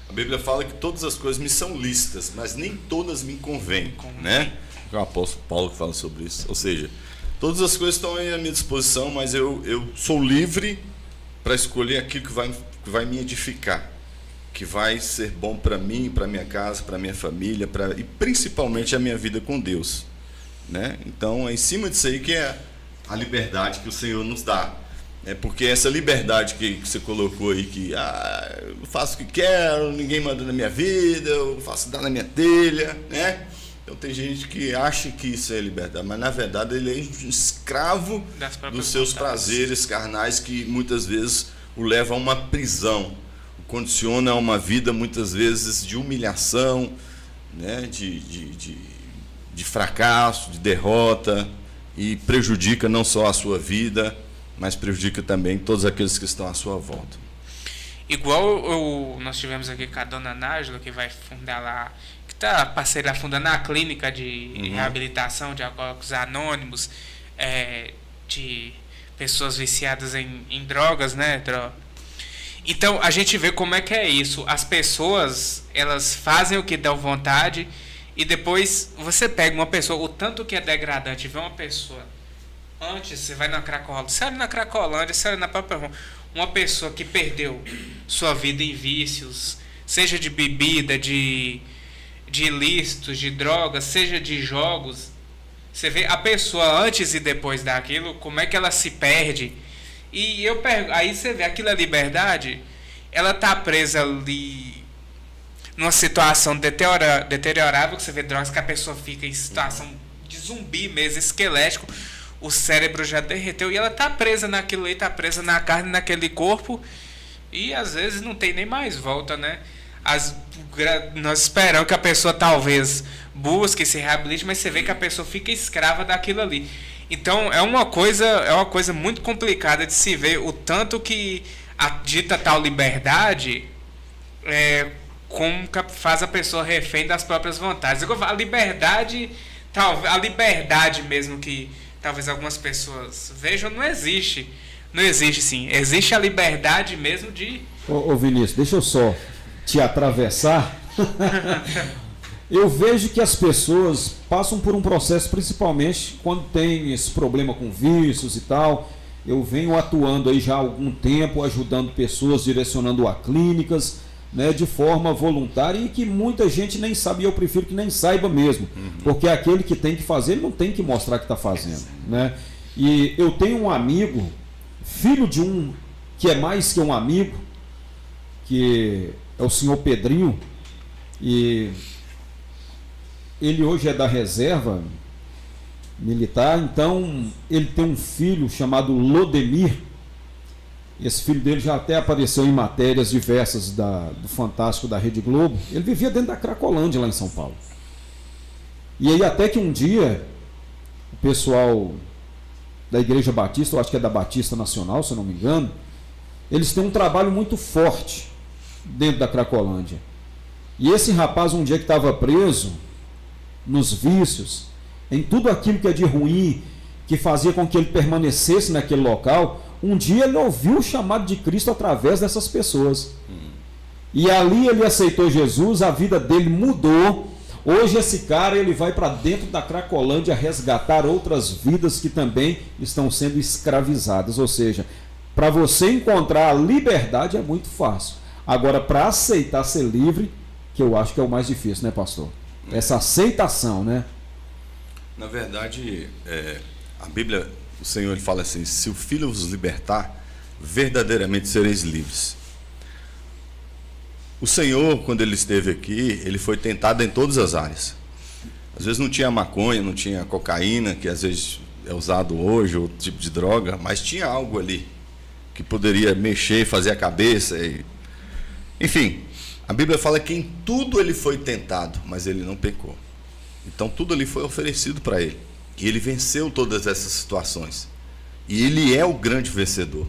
A Bíblia fala que todas as coisas me são lícitas, mas nem todas me convêm, né? É o apóstolo Paulo que fala sobre isso. Ou seja, todas as coisas estão à minha disposição, mas eu sou livre para escolher aquilo que vai me edificar, que vai ser bom para mim, para minha casa, para minha família, e principalmente a minha vida com Deus, né? Então é em cima disso aí que é a liberdade que o Senhor nos dá. Porque essa liberdade que você colocou aí, que eu faço o que quero, ninguém manda na minha vida, eu faço dar na minha telha, né? Então tem gente que acha que isso é liberdade, mas na verdade ele é um escravo dos seus prazeres carnais, que muitas vezes o leva a uma prisão, o condiciona a uma vida muitas vezes de humilhação, né? de fracasso, de derrota, e prejudica não só a sua vida, mas prejudica também todos aqueles que estão à sua volta. Igual nós tivemos aqui com a dona Nájila, que vai fundar lá, que está parceira fundando a clínica de reabilitação de alcoólicos anônimos, de pessoas viciadas em drogas, né? Então a gente vê como é que é isso. As pessoas, elas fazem o que dão vontade, e depois você pega uma pessoa, o tanto que é degradante, vê uma pessoa. Antes, você vai na Cracolândia, você olha na Cracolândia, você olha na própria rua, uma pessoa que perdeu sua vida em vícios, seja de bebida, de ilícitos, de drogas, seja de jogos. Você vê a pessoa antes e depois daquilo, como é que ela se perde. E aí você vê aquilo, a liberdade, ela tá presa ali numa situação deteriorável, que você vê drogas que a pessoa fica em situação de zumbi mesmo, esquelético. O cérebro já derreteu e ela está presa naquilo aí, está presa na carne, naquele corpo, e às vezes não tem nem mais volta, né? Nós esperamos que a pessoa talvez busque, se reabilite, mas você vê que a pessoa fica escrava daquilo ali. Então é uma coisa muito complicada de se ver, o tanto que a dita tal liberdade como faz a pessoa refém das próprias vontades. A liberdade mesmo que talvez algumas pessoas vejam, não existe. Não existe, sim. Existe a liberdade mesmo de... Ô Vinícius, deixa eu só te atravessar. Eu vejo que as pessoas passam por um processo, principalmente quando tem esse problema com vícios e tal. Eu venho atuando aí já há algum tempo, ajudando pessoas, direcionando a clínicas, né, de forma voluntária, e que muita gente nem sabe, e eu prefiro que nem saiba mesmo, porque aquele que tem que fazer, ele não tem que mostrar que está fazendo, né? E eu tenho um amigo, filho de um que é mais que um amigo, que é o senhor Pedrinho, e ele hoje é da reserva militar. Então ele tem um filho chamado Lodemir. Esse filho dele já até apareceu em matérias diversas do Fantástico da Rede Globo. Ele vivia dentro da Cracolândia, lá em São Paulo. E aí até que um dia, o pessoal da Igreja Batista, eu acho que é da Batista Nacional, se eu não me engano, eles têm um trabalho muito forte dentro da Cracolândia. E esse rapaz, um dia que estava preso nos vícios, em tudo aquilo que é de ruim, que fazia com que ele permanecesse naquele local, um dia ele ouviu o chamado de Cristo através dessas pessoas. E ali ele aceitou Jesus, a vida dele mudou. Hoje esse cara ele vai para dentro da Cracolândia resgatar outras vidas que também estão sendo escravizadas. Ou seja, para você encontrar a liberdade é muito fácil. Agora, para aceitar ser livre, que eu acho que é o mais difícil, né, pastor? Essa aceitação, né? Na verdade, a Bíblia, o Senhor ele fala assim: se o Filho vos libertar, verdadeiramente sereis livres. O Senhor, quando ele esteve aqui, ele foi tentado em todas as áreas. Às vezes não tinha maconha, não tinha cocaína, que às vezes é usado hoje, outro tipo de droga, mas tinha algo ali que poderia mexer, fazer a cabeça. Enfim, a Bíblia fala que em tudo ele foi tentado, mas ele não pecou. Então tudo ali foi oferecido para ele. E ele venceu todas essas situações. E ele é o grande vencedor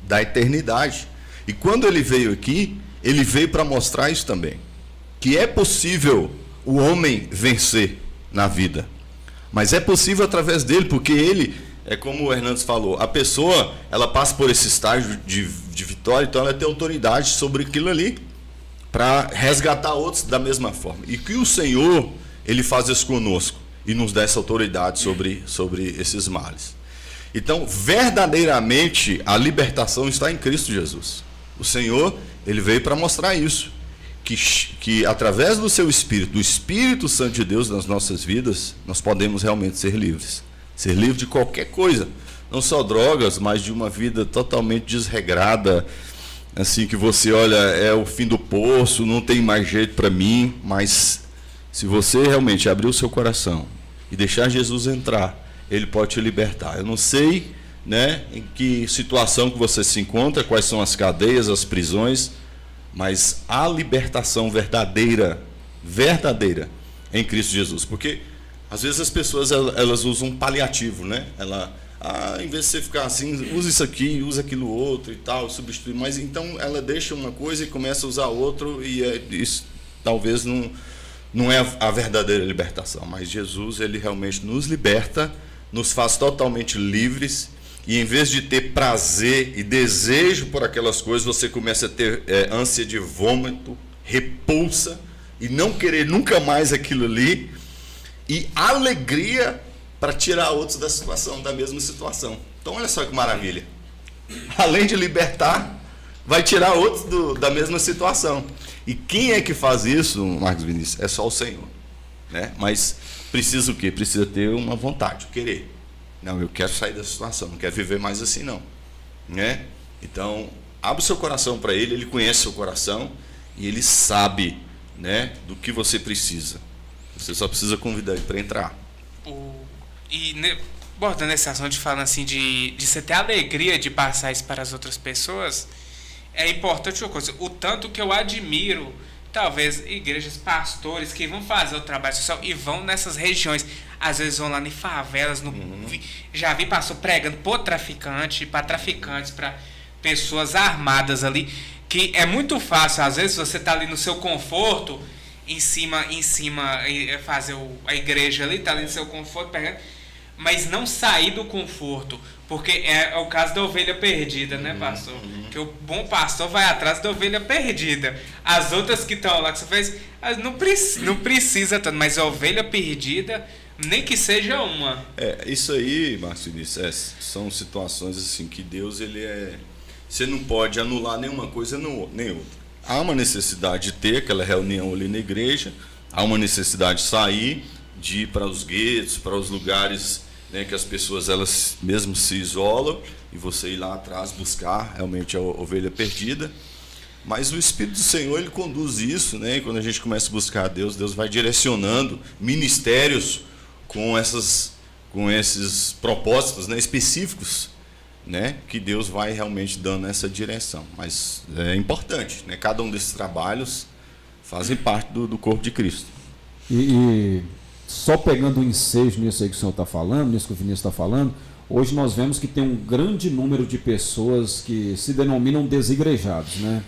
da eternidade. E quando ele veio aqui, ele veio para mostrar isso também, que é possível o homem vencer na vida, mas é possível através dele, porque ele, é como o Hernandes falou, a pessoa, ela passa por esse estágio de vitória, então ela tem autoridade sobre aquilo ali, para resgatar outros da mesma forma, e que o Senhor, ele faz isso conosco, e nos dá essa autoridade sobre esses males. Então, verdadeiramente, a libertação está em Cristo Jesus. O Senhor, ele veio para mostrar isso, que através do seu Espírito, do Espírito Santo de Deus nas nossas vidas, nós podemos realmente ser livres. Ser livre de qualquer coisa, não só drogas, mas de uma vida totalmente desregrada, assim que você olha, é o fim do poço, não tem mais jeito para mim. Mas se você realmente abrir o seu coração e deixar Jesus entrar, ele pode te libertar. Eu não sei, né, em que situação que você se encontra, quais são as cadeias, as prisões, mas a libertação verdadeira em Cristo Jesus. Porque às vezes as pessoas elas usam um paliativo, né? Em vez de você ficar assim, usa isso aqui, usa aquilo outro e tal, substitui, mas então ela deixa uma coisa e começa a usar outro, e isso talvez não é a verdadeira libertação. Mas Jesus, ele realmente nos liberta, nos faz totalmente livres. E em vez de ter prazer e desejo por aquelas coisas, você começa a ter ânsia de vômito, repulsa, e não querer nunca mais aquilo ali, e alegria para tirar outros da mesma situação. Então olha só que maravilha. Além de libertar, vai tirar outros da mesma situação. E quem é que faz isso, Marcos Vinícius? É só o Senhor, né? Mas precisa o quê? Precisa ter uma vontade, querer. Não, eu quero sair dessa situação, não quero viver mais assim não, né? Então, abre o seu coração para ele, ele conhece seu coração e ele sabe, né, do que você precisa. Você só precisa convidar ele para entrar. Bordando esse assunto, falando assim de você ter alegria de passar isso para as outras pessoas, é importante uma coisa, o tanto que eu admiro, talvez, igrejas, pastores que vão fazer o trabalho social e vão nessas regiões, às vezes vão lá em favelas, já vi pastor pregando para traficantes, para pessoas armadas ali, que é muito fácil, às vezes você tá ali no seu conforto, em cima fazer a igreja ali, tá ali no seu conforto, pregando, mas não sair do conforto, porque é o caso da ovelha perdida, né, pastor? Que o bom pastor vai atrás da ovelha perdida. As outras que estão lá, que você fez, não precisa tanto, mas a ovelha perdida, nem que seja uma. Isso aí, Marcos Vinícius, são situações assim que Deus, você não pode anular nenhuma coisa nem outra. Há uma necessidade de ter aquela reunião ali na igreja, há uma necessidade de sair, de ir para os guetos, para os lugares, né, que as pessoas elas mesmo se isolam, e você ir lá atrás buscar realmente a ovelha perdida. Mas o Espírito do Senhor, ele conduz isso, né? E quando a gente começa a buscar a Deus, Deus vai direcionando ministérios com esses propósitos, né, específicos, né, que Deus vai realmente dando essa direção. Mas é importante, né? Cada um desses trabalhos fazem parte do corpo de Cristo. E só pegando o ensejo nisso aí que o senhor está falando, nisso que o Vinícius está falando, hoje nós vemos que tem um grande número de pessoas que se denominam desigrejados, né?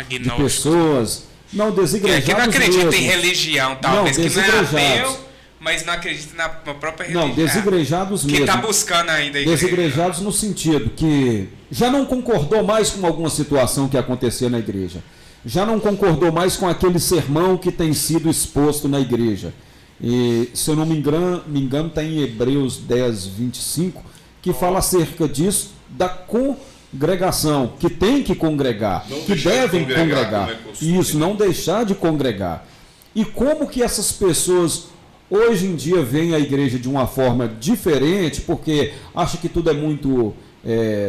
De pessoas Não, desigrejados que não acredita mesmo. em religião, talvez, Não, que não é desigrejados. ateu, mas não acredita na própria religião. Não, desigrejados Que mesmo. está buscando ainda a igreja. Desigrejados no sentido que já não concordou mais com alguma situação que acontecia na igreja. Já não concordou mais com aquele sermão que tem sido exposto na igreja. E, se eu não me engano, está em Hebreus 10, 25, que fala acerca disso, da congregação, que tem que congregar, Não que deixar de devem congregar, congregar. como é costume. Isso, não deixar de congregar. E como que essas pessoas hoje em dia veem a igreja de uma forma diferente, porque acham que tudo é muito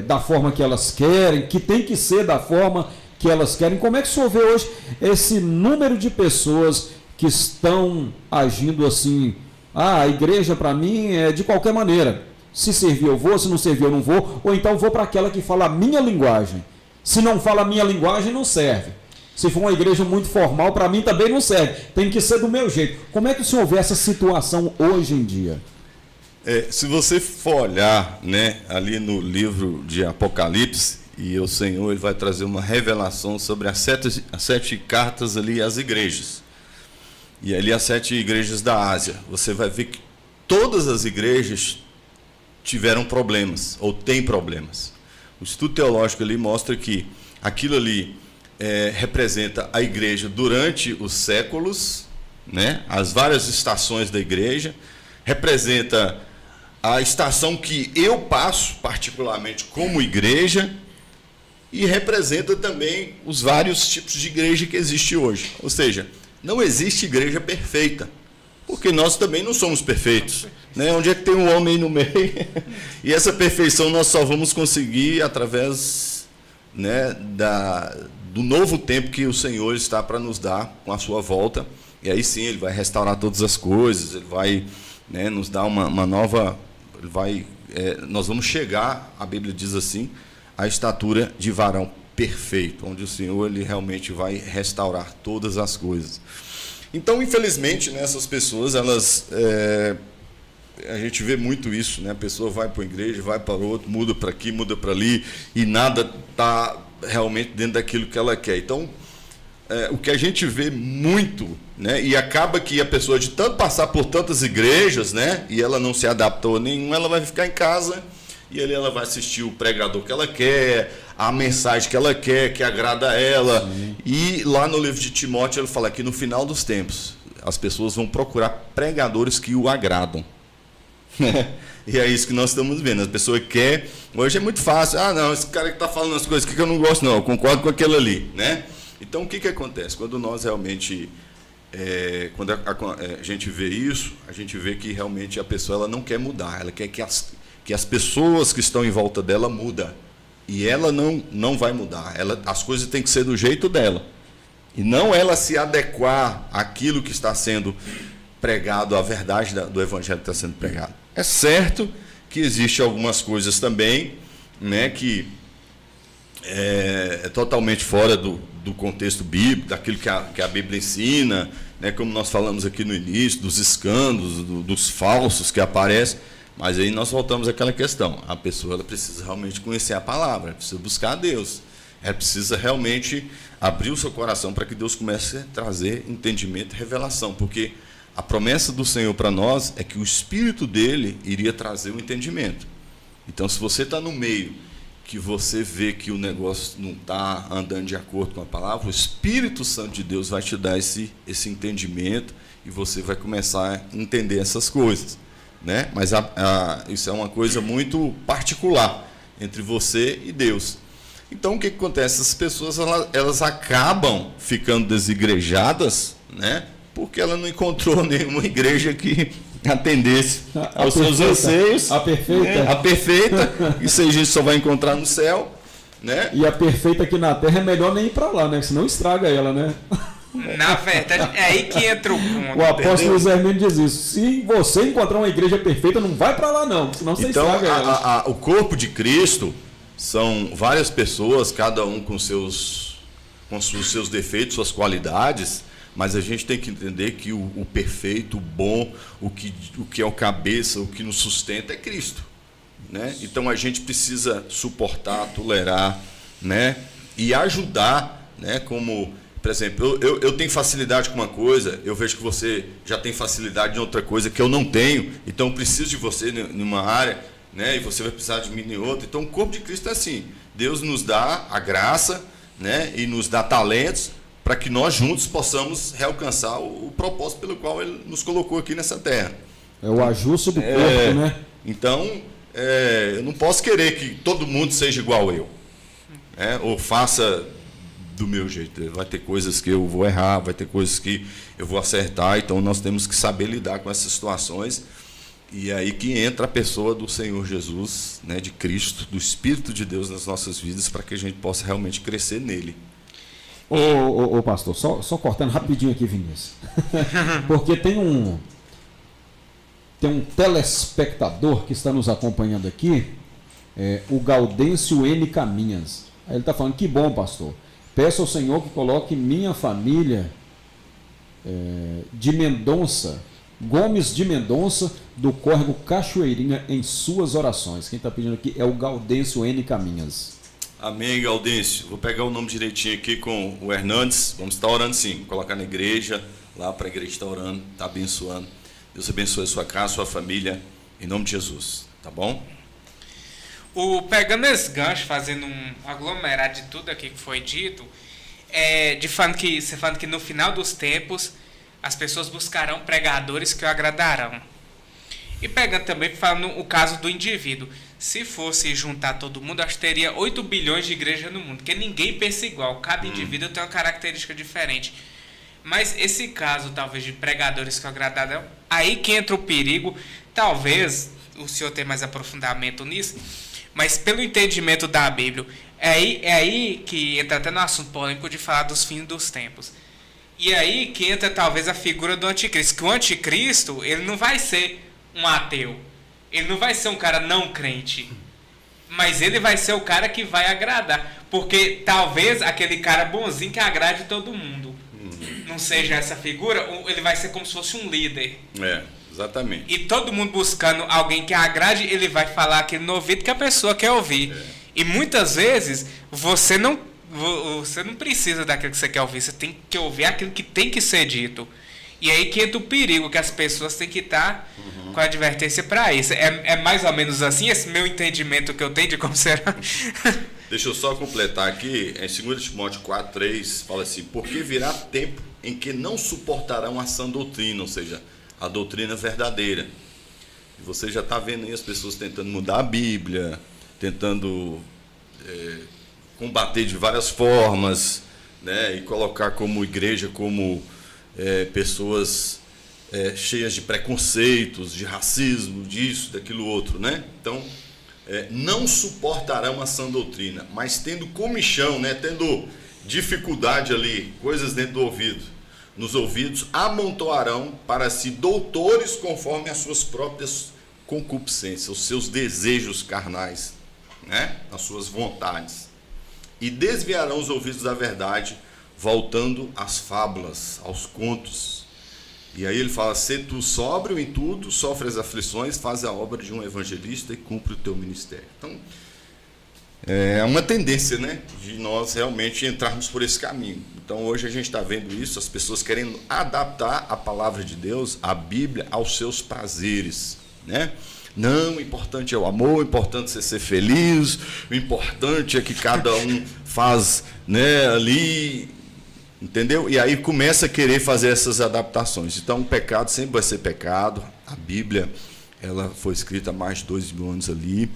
da forma que elas querem, que tem que ser da forma que elas querem. Como é que o senhor vê hoje esse número de pessoas que estão agindo assim? Ah, a igreja para mim é de qualquer maneira. Se servir eu vou, se não servir eu não vou, ou então vou para aquela que fala a minha linguagem. Se não fala a minha linguagem, não serve. Se for uma igreja muito formal, para mim também não serve. Tem que ser do meu jeito. Como é que o senhor vê essa situação hoje em dia? Se você for olhar, né, ali no livro de Apocalipse, e o Senhor ele vai trazer uma revelação sobre as sete cartas ali às igrejas. E ali as 7 igrejas da Ásia. Você vai ver que todas as igrejas tiveram problemas, ou têm problemas. O estudo teológico ali mostra que aquilo ali representa a igreja durante os séculos, né? As várias estações da igreja, representa a estação que eu passo, particularmente como igreja, e representa também os vários tipos de igreja que existe hoje. Ou seja, não existe igreja perfeita, porque nós também não somos perfeitos, né? Onde é que tem um homem aí no meio? E essa perfeição nós só vamos conseguir através, né, do novo tempo que o Senhor está para nos dar com a sua volta. E aí sim Ele vai restaurar todas as coisas, Ele vai, né, nos dar uma nova... Ele vai, nós vamos chegar, a Bíblia diz assim, à estatura de varão perfeito, onde o Senhor ele realmente vai restaurar todas as coisas. Então, infelizmente, né, essas pessoas, elas... a gente vê muito isso, né? A pessoa vai para uma igreja, vai para outra, muda para aqui, muda para ali, e nada está realmente dentro daquilo que ela quer. Então, o que a gente vê muito, né? E acaba que a pessoa, de tanto passar por tantas igrejas, né? E ela não se adaptou a nenhuma, ela vai ficar em casa e ali ela vai assistir o pregador que ela quer, a mensagem que ela quer, que agrada a ela. Sim. E lá no livro de Timóteo ele fala que no final dos tempos as pessoas vão procurar pregadores que o agradam. E é isso que nós estamos vendo. As pessoas querem... Hoje é muito fácil. Ah, não, esse cara que está falando as coisas que eu não gosto, não. Eu concordo com aquilo ali, né? Então, o que acontece? Quando nós realmente... quando a gente vê isso, a gente vê que realmente a pessoa ela não quer mudar. Ela quer que as pessoas que estão em volta dela mudem. E ela não vai mudar. As coisas têm que ser do jeito dela. E não ela se adequar àquilo que está sendo pregado, à verdade do evangelho que está sendo pregado. É certo que existem algumas coisas também, né, que é totalmente fora do contexto bíblico, daquilo que a Bíblia ensina, né, como nós falamos aqui no início, dos escândalos, dos falsos que aparecem. Mas aí nós voltamos àquela questão. A pessoa ela precisa realmente conhecer a palavra, precisa buscar a Deus. Ela precisa realmente abrir o seu coração para que Deus comece a trazer entendimento e revelação. Porque a promessa do Senhor para nós é que o Espírito dele iria trazer o entendimento. Então, se você está no meio que você vê que o negócio não está andando de acordo com a palavra, o Espírito Santo de Deus vai te dar esse entendimento e você vai começar a entender essas coisas, né? Mas isso é uma coisa muito particular entre você e Deus. Então, o que acontece? As pessoas elas acabam ficando desigrejadas, né? Porque ela não encontrou nenhuma igreja que atendesse aos seus anseios. A perfeita. Né? A perfeita. Isso aí a gente só vai encontrar no céu, né? E a perfeita aqui na terra é melhor nem ir para lá, né? Senão estraga ela, né? Na verdade, é aí que entra o ponto. O apóstolo Zé Hermínio diz isso. Se você encontrar uma igreja perfeita, não vai para lá não, senão você estraga ela. O corpo de Cristo são várias pessoas, cada um com os seus defeitos, suas qualidades, mas a gente tem que entender que o perfeito, o bom, o que é o cabeça, o que nos sustenta é Cristo, né? Então a gente precisa suportar, tolerar, né? E ajudar, né? Como Por exemplo, eu tenho facilidade com uma coisa, eu vejo que você já tem facilidade em outra coisa que eu não tenho, então eu preciso de você numa área, né, e você vai precisar de mim em outra. Então o corpo de Cristo é assim, Deus nos dá a graça, né, e nos dá talentos para que nós juntos possamos realcançar o propósito pelo qual Ele nos colocou aqui nessa terra. É o ajuste do corpo, né? Então, eu não posso querer que todo mundo seja igual eu, ou faça do meu jeito. Vai ter coisas que eu vou errar, vai ter coisas que eu vou acertar, então nós temos que saber lidar com essas situações. E é aí que entra a pessoa do Senhor Jesus, né, de Cristo, do Espírito de Deus nas nossas vidas, para que a gente possa realmente crescer nele. Ô pastor, só cortando rapidinho aqui, Vinícius. Porque tem um telespectador que está nos acompanhando aqui, o Gaudêncio N. Caminhas. Aí ele está falando, que bom, pastor. Peço ao Senhor que coloque minha família de Mendonça, Gomes de Mendonça, do córrego Cachoeirinha, em suas orações. Quem está pedindo aqui é o Gaudêncio N. Caminhas. Amém, Gaudêncio. Vou pegar o nome direitinho aqui com o Hernandes. Vamos estar orando sim. Vou colocar na igreja, lá para a igreja estar orando, está abençoando. Deus abençoe a sua casa, a sua família, em nome de Jesus. Tá bom? Pegando esse gancho, fazendo um aglomerado de tudo aqui que foi dito, você falando que no final dos tempos as pessoas buscarão pregadores que o agradarão. E pegando também, falando o caso do indivíduo. Se fosse juntar todo mundo, acho que teria 8 bilhões de igrejas no mundo, porque ninguém pensa igual, cada indivíduo tem uma característica diferente. Mas esse caso, talvez, de pregadores que o agradarão, aí que entra o perigo, talvez, o senhor tem mais aprofundamento nisso, mas pelo entendimento da Bíblia, é aí que entra até no assunto polêmico de falar dos fins dos tempos. E aí que entra talvez a figura do anticristo, que o anticristo, ele não vai ser um ateu, ele não vai ser um cara não crente, mas ele vai ser o cara que vai agradar, porque talvez aquele cara bonzinho que agrade todo mundo, não seja essa figura, ele vai ser como se fosse um líder. Exatamente. E todo mundo buscando alguém que agrade, ele vai falar aquilo no ouvido que a pessoa quer ouvir. E muitas vezes você não precisa daquilo que você quer ouvir, você tem que ouvir aquilo que tem que ser dito. E aí que entra o perigo, que as pessoas têm que estar com a advertência para isso. É mais ou menos assim, esse meu entendimento que eu tenho de como será. Deixa eu só completar aqui, em 2 Timóteo 4:3, fala assim, porque virá tempo em que não suportarão a sã doutrina, ou seja, a doutrina verdadeira. E você já está vendo aí as pessoas tentando mudar a Bíblia, tentando combater de várias formas, né, e colocar como igreja, como pessoas cheias de preconceitos, de racismo, disso, daquilo outro, né? Então, não suportarão a sã doutrina, mas tendo comichão, né, tendo dificuldade ali, coisas dentro do ouvido, nos ouvidos, amontoarão para si doutores conforme as suas próprias concupiscências, os seus desejos carnais, né, as suas vontades, e desviarão os ouvidos da verdade, voltando às fábulas, aos contos. E aí ele fala, se tu sóbrio em tudo, sofre as aflições, faz a obra de um evangelista e cumpre o teu ministério. Então, é uma tendência, né, de nós realmente entrarmos por esse caminho. Então, hoje a gente está vendo isso, as pessoas querendo adaptar a palavra de Deus, a Bíblia, aos seus prazeres, né? Não, o importante é o amor, o importante é ser feliz, o importante é que cada um faz, né, ali, entendeu? E aí começa a querer fazer essas adaptações. Então, o pecado sempre vai ser pecado. A Bíblia, ela foi escrita há mais de 2.000 anos ali,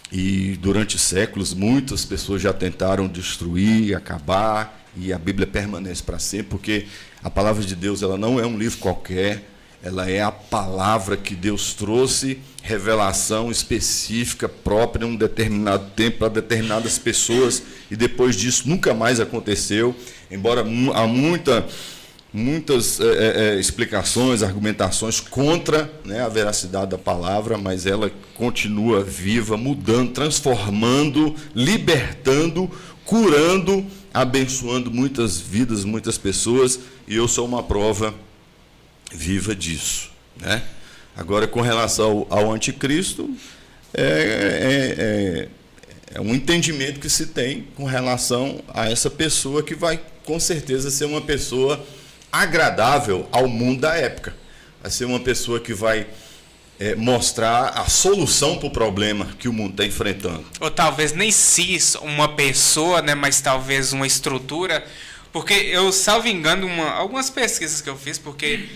e durante séculos muitas pessoas já tentaram destruir, acabar, e a Bíblia permanece para sempre, porque a palavra de Deus, ela não é um livro qualquer, ela é a palavra que Deus trouxe, revelação específica, própria, em um determinado tempo, para determinadas pessoas, e depois disso nunca mais aconteceu, embora há muitas explicações, argumentações contra, né, a veracidade da palavra, mas ela continua viva, mudando, transformando, libertando, curando, abençoando muitas vidas, muitas pessoas, e eu sou uma prova viva disso, né? Agora, com relação ao anticristo, é um entendimento que se tem com relação a essa pessoa que vai com certeza ser uma pessoa agradável ao mundo da época. Vai ser uma pessoa que vai mostrar a solução para o problema que o mundo está enfrentando. Ou talvez nem se uma pessoa, né, mas talvez uma estrutura, porque eu, salvo engano, algumas pesquisas que eu fiz, porque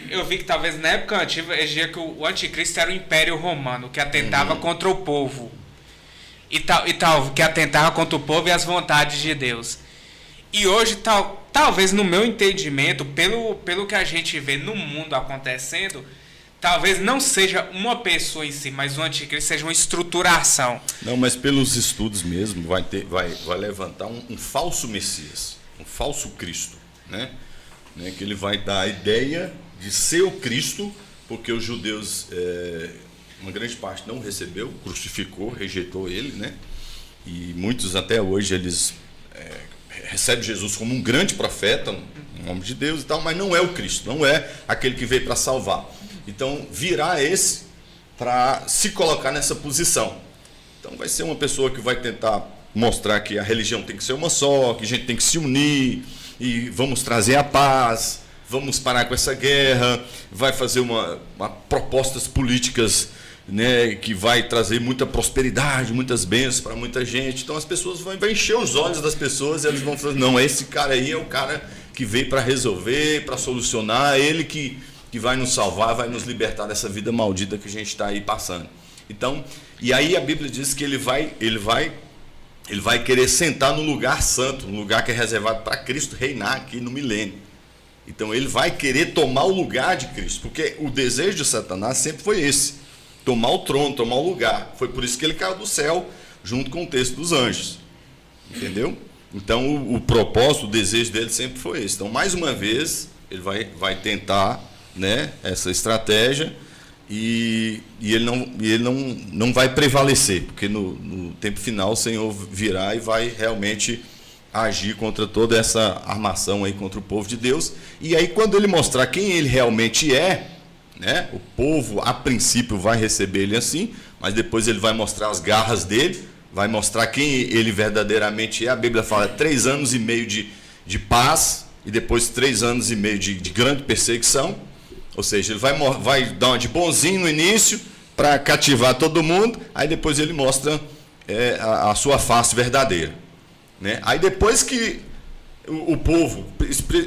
eu vi que talvez na época antiga eles diziam que o anticristo era o Império Romano, que atentava contra o povo, que atentava contra o povo e as vontades de Deus. E hoje, talvez no meu entendimento, pelo que a gente vê no mundo acontecendo, talvez não seja uma pessoa em si, mas o anticristo seja uma estruturação. Não, mas pelos estudos mesmo, vai levantar um falso Messias, um falso Cristo, né? Que ele vai dar a ideia de ser o Cristo, porque os judeus, uma grande parte não recebeu, crucificou, rejeitou ele, né? E muitos até hoje eles recebem Jesus como um grande profeta, no nome de Deus e tal, mas não é o Cristo, não é aquele que veio para salvar. Então, virá esse para se colocar nessa posição. Então, vai ser uma pessoa que vai tentar mostrar que a religião tem que ser uma só, que a gente tem que se unir, e vamos trazer a paz, vamos parar com essa guerra, vai fazer propostas políticas, né, que vai trazer muita prosperidade, muitas bênçãos para muita gente. Então, as pessoas vão encher os olhos das pessoas e eles vão falar, não, esse cara aí é o cara que veio para resolver, para solucionar, ele que vai nos salvar, vai nos libertar dessa vida maldita que a gente está aí passando. Então, e aí a Bíblia diz que ele vai querer sentar no lugar santo, no lugar que é reservado para Cristo reinar aqui no milênio. Então ele vai querer tomar o lugar de Cristo, porque o desejo de Satanás sempre foi esse, tomar o trono, tomar o lugar. Foi por isso que ele caiu do céu, junto com o texto dos anjos. Entendeu? Então o propósito, o desejo dele sempre foi esse. Então, mais uma vez, ele vai tentar, né, essa estratégia, e ele não vai prevalecer, porque no tempo final o Senhor virá e vai realmente agir contra toda essa armação aí contra o povo de Deus. E aí, quando ele mostrar quem ele realmente é, né, o povo a princípio vai receber ele assim, mas depois ele vai mostrar as garras dele, vai mostrar quem ele verdadeiramente é. A Bíblia fala 3 anos e meio de paz e depois 3 anos e meio de grande perseguição. Ou seja, ele vai dar uma de bonzinho no início para cativar todo mundo, aí depois ele mostra a sua face verdadeira, né? Aí depois que o povo,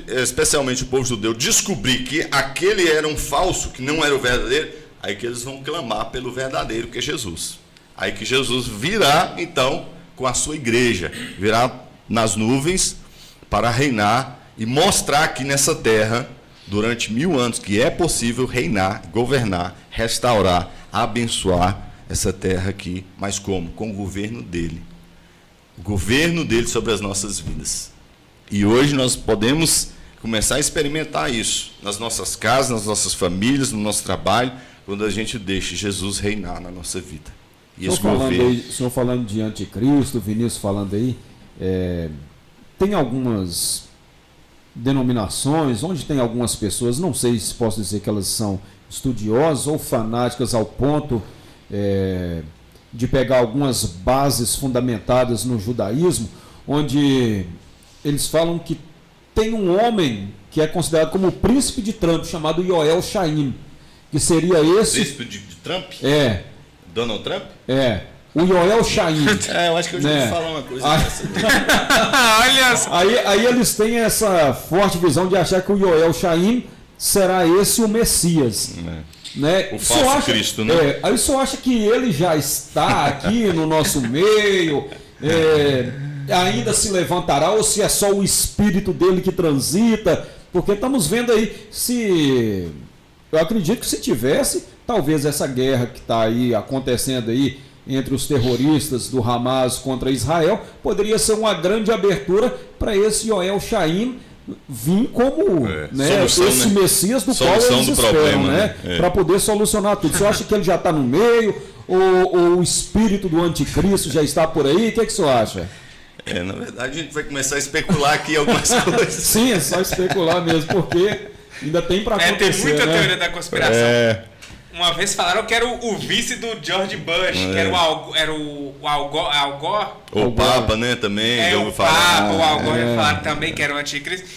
especialmente o povo judeu, descobrir que aquele era um falso, que não era o verdadeiro, aí que eles vão clamar pelo verdadeiro, que é Jesus. Aí que Jesus virá, então, com a sua igreja, virá nas nuvens para reinar e mostrar aqui nessa terra, durante 1000 anos, que é possível reinar, governar, restaurar, abençoar essa terra aqui. Mas como? Com o governo dele. O governo dele sobre as nossas vidas. E hoje nós podemos começar a experimentar isso nas nossas casas, nas nossas famílias, no nosso trabalho, quando a gente deixa Jesus reinar na nossa vida. E esse governo... O senhor falando de anticristo, o Vinícius falando aí, tem algumas denominações, onde tem algumas pessoas, não sei se posso dizer que elas são estudiosas ou fanáticas ao ponto de pegar algumas bases fundamentadas no judaísmo, onde eles falam que tem um homem que é considerado como o príncipe de Trump, chamado Yoel Shaim, que seria esse... Príncipe de Trump? Donald Trump? O Yoel Shaim. Eu acho que eu já ouvi falar uma coisa dessa. Olha só. Aí eles têm essa forte visão de achar que o Yoel Shaim será esse o Messias. Né? O falso Cristo, né? Aí só acha que ele já está aqui no nosso meio, ainda se levantará, ou se é só o espírito dele que transita, porque estamos vendo aí, eu acredito que se tivesse, talvez essa guerra que está aí acontecendo aí, entre os terroristas do Hamas contra Israel, poderia ser uma grande abertura para esse Yoel Shaim vir como solução, esse Messias do qual eles esperam, para poder solucionar tudo. Você acha que ele já está no meio, ou o espírito do anticristo já está por aí? O que você acha? Na verdade, a gente vai começar a especular aqui algumas coisas. Sim, é só especular mesmo, porque ainda tem para acontecer. Tem muita teoria da conspiração. Uma vez falaram que era o vice do George Bush, que era o Algor. O Papa, né, também. O Papa, o Algor falaram também que era o anticristo.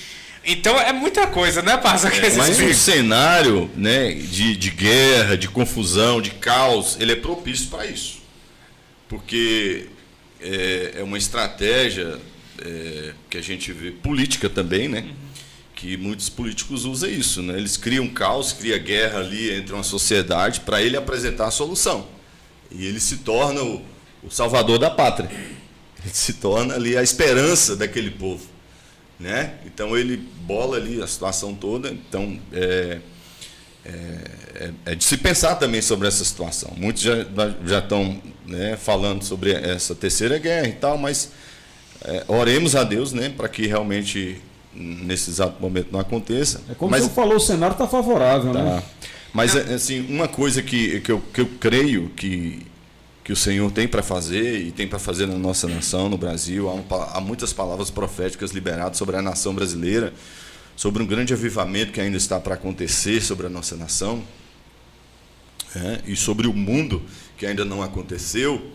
Então é muita coisa, né, Pastor? Mas um cenário, né, de guerra, de confusão, de caos, ele é propício para isso. Porque é uma estratégia que a gente vê, política também, né? Que muitos políticos usam isso, né? Eles criam caos, criam guerra ali entre uma sociedade para ele apresentar a solução. E ele se torna o salvador da pátria. Ele se torna ali a esperança daquele povo, né? Então ele bola ali a situação toda. Então é de se pensar também sobre essa situação. Muitos já estão, né, falando sobre essa terceira guerra e tal, mas oremos a Deus, né, para que realmente nesse exato momento não aconteça. Como você falou, o cenário está favorável, né? Mas assim, uma coisa que eu creio que o Senhor tem para fazer e tem para fazer na nossa nação, no Brasil, há muitas palavras proféticas liberadas sobre a nação brasileira, sobre um grande avivamento que ainda está para acontecer sobre a nossa nação, e sobre o mundo que ainda não aconteceu.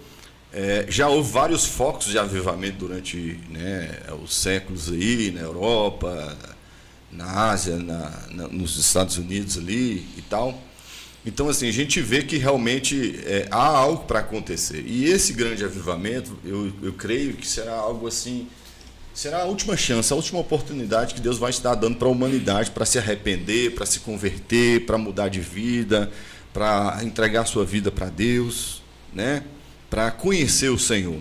Já houve vários focos de avivamento durante, né, os séculos aí, na Europa, na Ásia, nos Estados Unidos ali e tal. Então, assim, a gente vê que realmente há algo para acontecer. E esse grande avivamento, eu creio que será algo assim, será a última chance, a última oportunidade que Deus vai estar dando para a humanidade para se arrepender, para se converter, para mudar de vida, para entregar sua vida para Deus, né? Para conhecer o Senhor.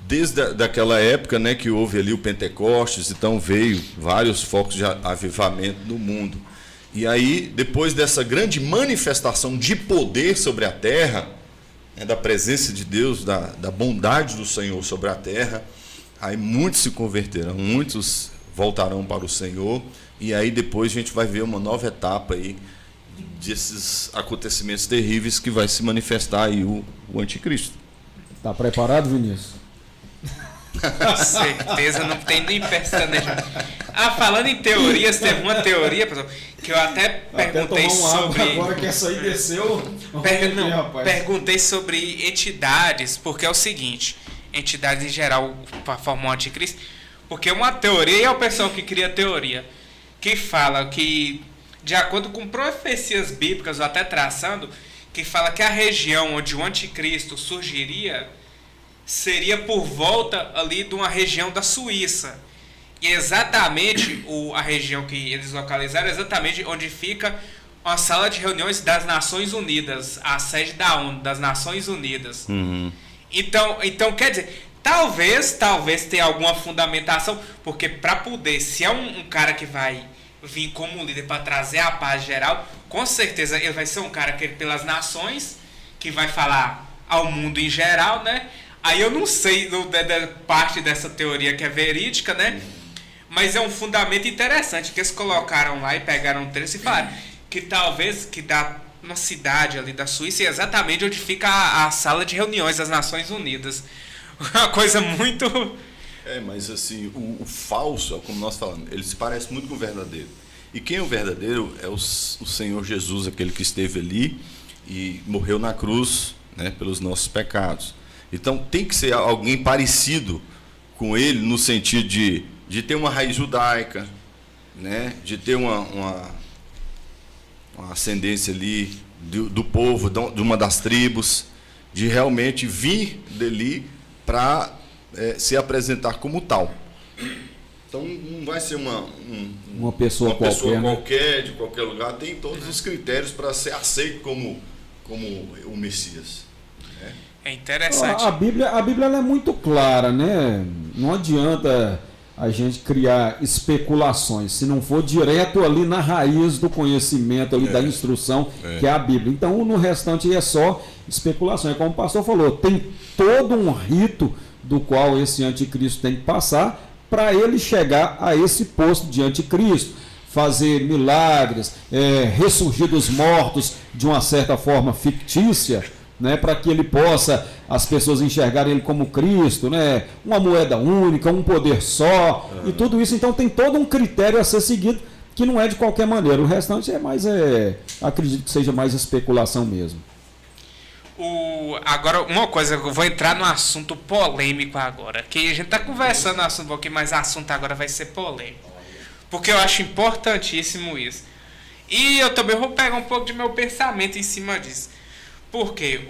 Desde daquela época, né, que houve ali o Pentecostes, então veio vários focos de avivamento no mundo. E aí, depois dessa grande manifestação de poder sobre a terra, né, da presença de Deus, da bondade do Senhor sobre a terra, aí muitos se converterão, muitos voltarão para o Senhor, e aí depois a gente vai ver uma nova etapa aí desses acontecimentos terríveis que vai se manifestar aí o anticristo. Está preparado, Vinícius? Com certeza, não tem nem personagem. Falando em teorias, teve uma teoria, pessoal, que eu até perguntei sobre. Agora que essa aí desceu. Perguntei sobre entidades, porque é o seguinte: entidades em geral formam o anticristo, porque uma teoria é o pessoal que cria teoria, que fala que, de acordo com profecias bíblicas, ou até traçando, que fala que a região onde o anticristo surgiria seria por volta ali de uma região da Suíça. E exatamente a região que eles localizaram é exatamente onde fica a sala de reuniões das Nações Unidas, a sede da ONU, das Nações Unidas. Uhum. Então, quer dizer, talvez tenha alguma fundamentação, porque para poder, se é um cara que vai vir como líder para trazer a paz geral, com certeza ele vai ser um cara que pelas nações, que vai falar ao mundo em geral, né? Aí eu não sei da parte dessa teoria que é verídica, né? Mas é um fundamento interessante que eles colocaram lá e pegaram um trecho e falaram que talvez que dá uma cidade ali da Suíça, exatamente onde fica a sala de reuniões das Nações Unidas. Uma coisa muito... Mas assim, o falso, como nós falamos, ele se parece muito com o verdadeiro. E quem é o verdadeiro é o Senhor Jesus, aquele que esteve ali e morreu na cruz, né, pelos nossos pecados. Então tem que ser alguém parecido com ele no sentido de ter uma raiz judaica, né, de ter uma ascendência ali do povo, de uma das tribos, de realmente vir dali para se apresentar como tal. Então não vai ser uma pessoa qualquer, de qualquer lugar, tem todos os critérios para ser aceito como o Messias. Né? É interessante. A Bíblia ela é muito clara, né? Não adianta a gente criar especulações, se não for direto ali na raiz do conhecimento, ali da instrução, que é a Bíblia. Então, no restante é só especulação. É como o pastor falou, tem todo um rito do qual esse anticristo tem que passar para ele chegar a esse posto de anticristo, fazer milagres, ressurgir dos mortos de uma certa forma fictícia, né, para que ele possa, as pessoas enxergarem ele como Cristo, né, uma moeda única, um poder só, e tudo isso. Então tem todo um critério a ser seguido, que não é de qualquer maneira. O restante acredito que seja mais especulação mesmo. Agora, uma coisa, eu vou entrar no assunto polêmico agora. Que a gente tá conversando no assunto um pouquinho, mas o assunto agora vai ser polêmico. Porque eu acho importantíssimo isso. E eu também vou pegar um pouco de meu pensamento em cima disso. Porque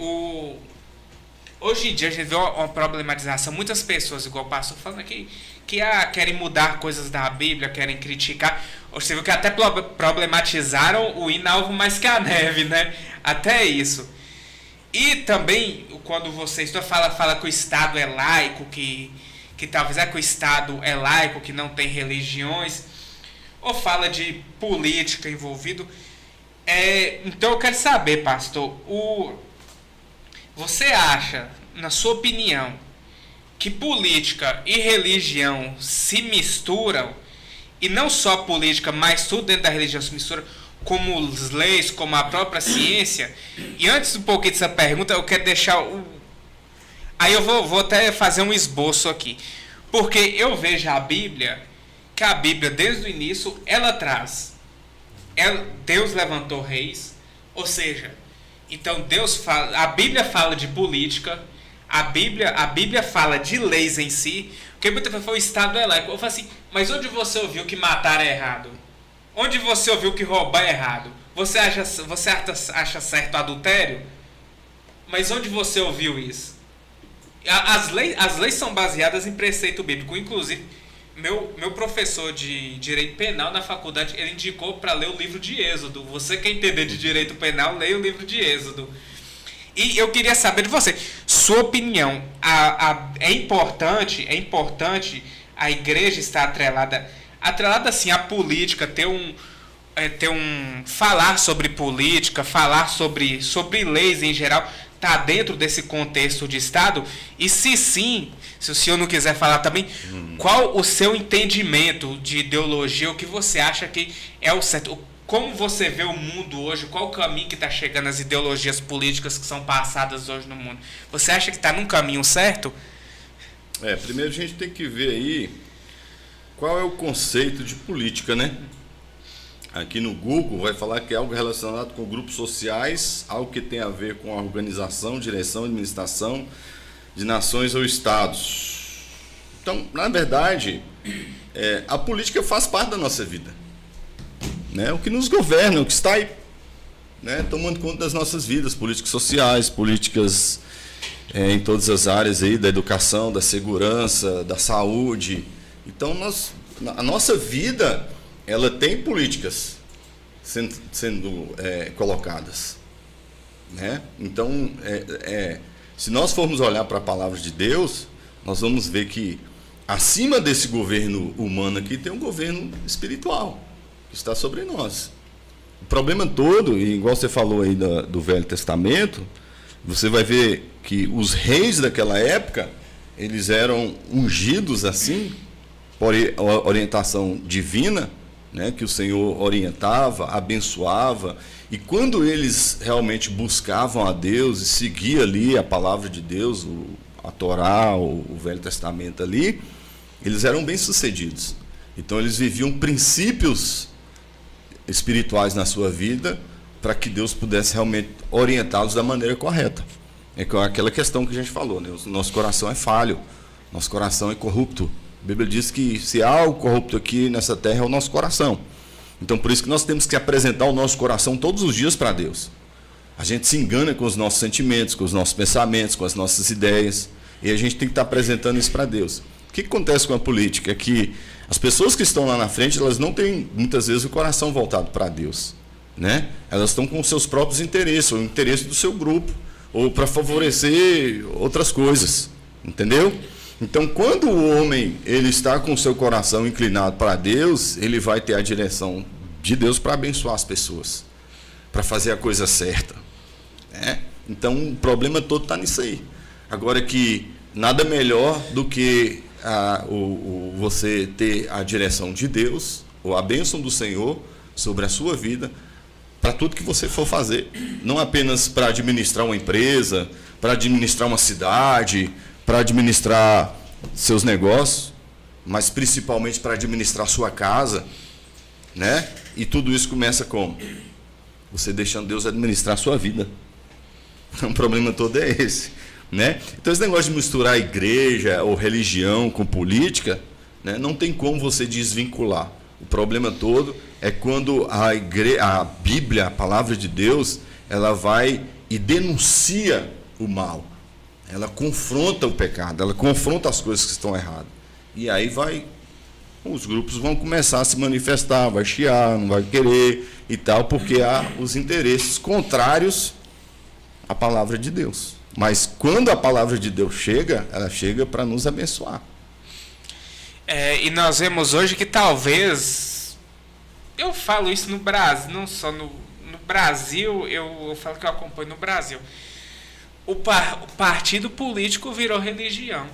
hoje em dia a gente vê uma problematização. Muitas pessoas, igual o pastor falando aqui, que querem mudar coisas da Bíblia, querem criticar. Você viu que até problematizaram o ir na alvo mais que a neve, né? Até isso. E também, quando você fala que o Estado é laico, que talvez que o Estado é laico, que não tem religiões, ou fala de política envolvido. Então eu quero saber, pastor, você acha, na sua opinião, que política e religião se misturam? E não só política, mas tudo dentro da religião se mistura, como as leis, como a própria ciência. E antes um pouquinho dessa pergunta, eu quero deixar Aí eu vou até fazer um esboço aqui. Porque eu vejo que a Bíblia, desde o início, ela traz. Deus levantou reis, ou seja, então a Bíblia fala de política, a Bíblia fala de leis em si, porque muitas vezes foi o Estado é laico. Eu falo assim, mas onde você ouviu que matar é errado? Onde você ouviu que roubar é errado? Você acha certo adultério? Mas onde você ouviu isso? As leis são baseadas em preceito bíblico. Inclusive, meu professor de direito penal na faculdade, ele indicou para ler o livro de Êxodo. Você quer entender de direito penal, leia o livro de Êxodo. E eu queria saber de você, sua opinião. É importante a igreja estar atrelada assim à política, falar sobre política, falar sobre leis em geral, tá dentro desse contexto de Estado? E se sim, se o senhor não quiser falar também, qual o seu entendimento de ideologia, o que você acha que é o certo? Como você vê o mundo hoje? Qual o caminho que está chegando as ideologias políticas que são passadas hoje no mundo? Você acha que está num caminho certo? Primeiro a gente tem que ver aí qual é o conceito de política, né? Aqui no Google vai falar que é algo relacionado com grupos sociais, algo que tem a ver com a organização, direção e administração de nações ou estados. Então, na verdade, a política faz parte da nossa vida, né? O que nos governa, o que está aí, né, tomando conta das nossas vidas, políticas sociais, políticas em todas as áreas aí, da educação, da segurança, da saúde. Então, a nossa vida, ela tem políticas sendo colocadas, né? Então, se nós formos olhar para a palavra de Deus, nós vamos ver que acima desse governo humano aqui tem um governo espiritual que está sobre nós. O problema todo, e igual você falou aí do Velho Testamento, você vai ver que os reis daquela época, eles eram ungidos assim, por orientação divina, né, que o Senhor orientava, abençoava, e quando eles realmente buscavam a Deus e seguiam ali a palavra de Deus, a Torá, o Velho Testamento ali, eles eram bem-sucedidos. Então eles viviam princípios espirituais na sua vida para que Deus pudesse realmente orientá-los da maneira correta. É aquela questão que a gente falou, né? O nosso coração é falho, nosso coração é corrupto. A Bíblia diz que se há algo corrupto aqui nessa terra é o nosso coração. Então por isso que nós temos que apresentar o nosso coração todos os dias para Deus. A gente se engana com os nossos sentimentos, com os nossos pensamentos, com as nossas ideias, e a gente tem que estar apresentando isso para Deus. O que acontece com a política? É que as pessoas que estão lá na frente, elas não têm muitas vezes o coração voltado para Deus, né? Elas estão com os seus próprios interesses, ou o interesse do seu grupo, ou para favorecer outras coisas, entendeu? Então, quando o homem ele está com o seu coração inclinado para Deus, ele vai ter a direção de Deus para abençoar as pessoas, para fazer a coisa certa, né? Então, o problema todo está nisso aí. Agora que nada melhor do que você ter a direção de Deus, ou a bênção do Senhor sobre a sua vida, para tudo que você for fazer. Não apenas para administrar uma empresa, para administrar uma cidade, para administrar seus negócios, mas principalmente para administrar sua casa, né? E tudo isso começa como? Você deixando Deus administrar a sua vida. O problema todo é esse, né? Então esse negócio de misturar igreja ou religião com política, né, não tem como você desvincular. O problema todo é quando a Bíblia, a palavra de Deus, ela vai e denuncia o mal. Ela confronta o pecado, ela confronta as coisas que estão erradas. E aí os grupos vão começar a se manifestar, vai chiar, não vai querer e tal, porque há os interesses contrários à palavra de Deus. Mas quando a palavra de Deus chega, ela chega para nos abençoar. E nós vemos hoje que talvez, eu falo isso no Brasil, não só no Brasil, eu falo que eu acompanho no Brasil. O partido político virou religião.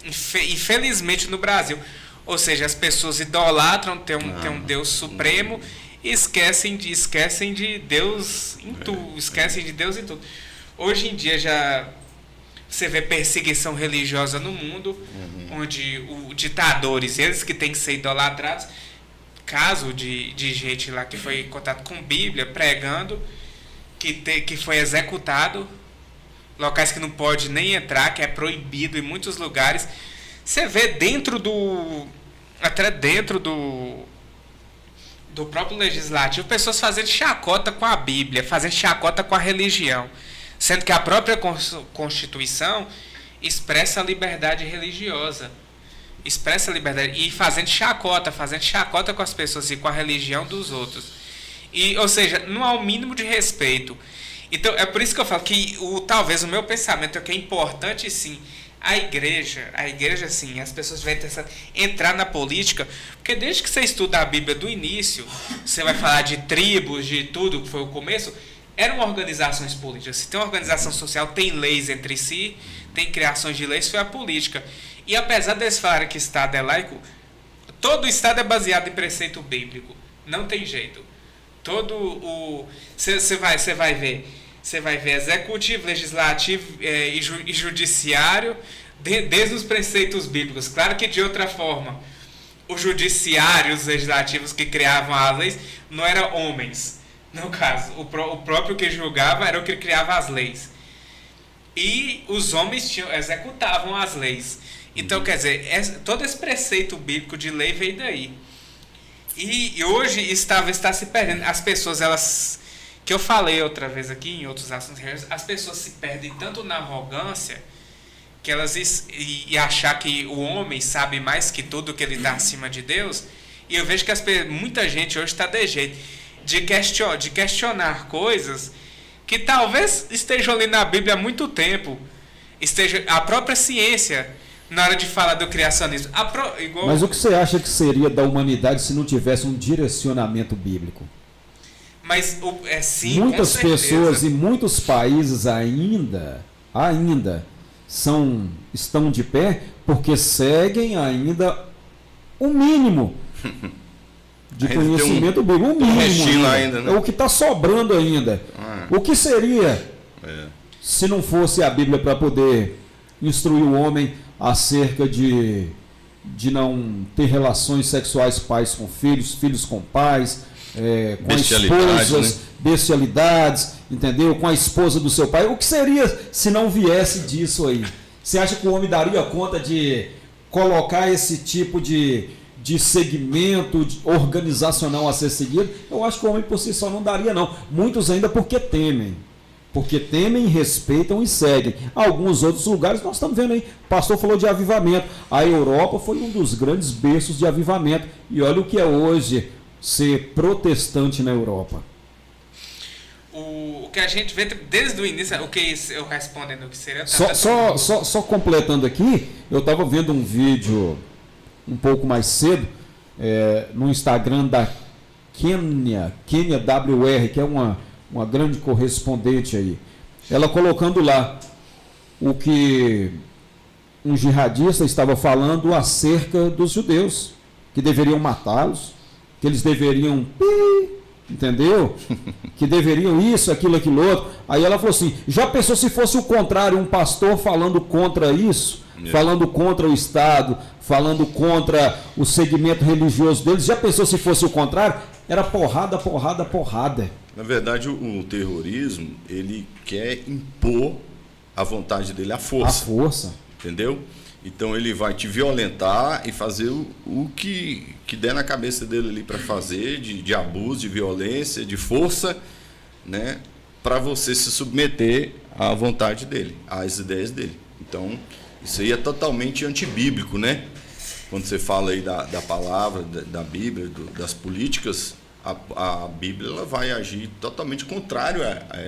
Infelizmente no Brasil. Ou seja, as pessoas idolatram, tem um Deus supremo e esquecem de Deus em tudo. Esquecem de Deus em tudo. Hoje em dia já você vê perseguição religiosa no mundo, onde os ditadores, eles que têm que ser idolatrados. Caso de gente lá que foi em contato com Bíblia, pregando, que foi executado, locais que não pode nem entrar, que é proibido em muitos lugares. Você vê até dentro do próprio legislativo, pessoas fazendo chacota com a Bíblia, fazendo chacota com a religião, sendo que a própria Constituição expressa a liberdade religiosa, expressa a liberdade, e fazendo chacota com as pessoas e com a religião dos outros. Ou seja, não há o mínimo de respeito. Então, é por isso que eu falo que talvez o meu pensamento é que é importante, sim, a igreja, sim, as pessoas vão entrar na política, porque desde que você estuda a Bíblia do início, você vai falar de tribos, de tudo que foi o começo, eram organizações políticas. Se tem uma organização social, tem leis entre si, tem criações de leis, foi a política. E apesar deles falarem que o Estado é laico, todo o Estado é baseado em preceito bíblico. Não tem jeito. Você vai ver executivo, legislativo e judiciário, desde os preceitos bíblicos. Claro que de outra forma, o judiciário, os legislativos que criavam as leis, não eram homens. No caso, o próprio que julgava era o que criava as leis. E os homens executavam as leis. Então, quer dizer, todo esse preceito bíblico de lei veio daí. E hoje está se perdendo. As pessoas, que eu falei outra vez aqui, em outros assuntos, as pessoas se perdem tanto na arrogância, que elas e achar que o homem sabe mais que tudo, que ele está acima de Deus. E eu vejo que muita gente hoje está de jeito de questionar coisas que talvez estejam ali na Bíblia há muito tempo. Esteja a própria ciência, na hora de falar do criacionismo. Mas o que você acha que seria da humanidade se não tivesse um direcionamento bíblico? Mas sim, muitas pessoas e muitos países ainda estão de pé porque seguem ainda o mínimo de conhecimento bíblico. O mínimo ainda, né? É o que está sobrando ainda. O que seria se não fosse a Bíblia para poder instruir o homem acerca de não ter relações sexuais pais com filhos, filhos com pais, com esposas, né? Bestialidades, entendeu? Com a esposa do seu pai. O que seria se não viesse disso aí? Você acha que o homem daria conta de colocar esse tipo de segmento organizacional a ser seguido? Eu acho que o homem por si só não daria, não. Muitos ainda porque temem, respeitam e seguem. Alguns outros lugares nós estamos vendo aí, o pastor falou de avivamento. A Europa foi um dos grandes berços de avivamento. E olha o que é hoje ser protestante na Europa. O que a gente vê desde o início, o que eu respondendo o que seria... Só completando aqui, eu estava vendo um vídeo um pouco mais cedo no Instagram da Kenya WR, que é uma grande correspondente aí. Ela colocando lá o que um jihadista estava falando acerca dos judeus, que deveriam matá-los, que eles deveriam... entendeu? Que deveriam isso, aquilo, outro. Aí ela falou assim, já pensou se fosse o contrário, um pastor falando contra isso, falando contra o Estado, falando contra o segmento religioso deles, já pensou se fosse o contrário? era porrada, porrada, porrada. Na verdade, o terrorismo, ele quer impor a vontade dele à força. A força. Entendeu? Então ele vai te violentar e fazer o que der na cabeça dele ali para fazer, de abuso, de violência, de força, né? Para você se submeter à vontade dele, às ideias dele. Então, isso aí é totalmente antibíblico, né? Quando você fala aí da palavra, da Bíblia, das políticas, a Bíblia ela vai agir totalmente contrário a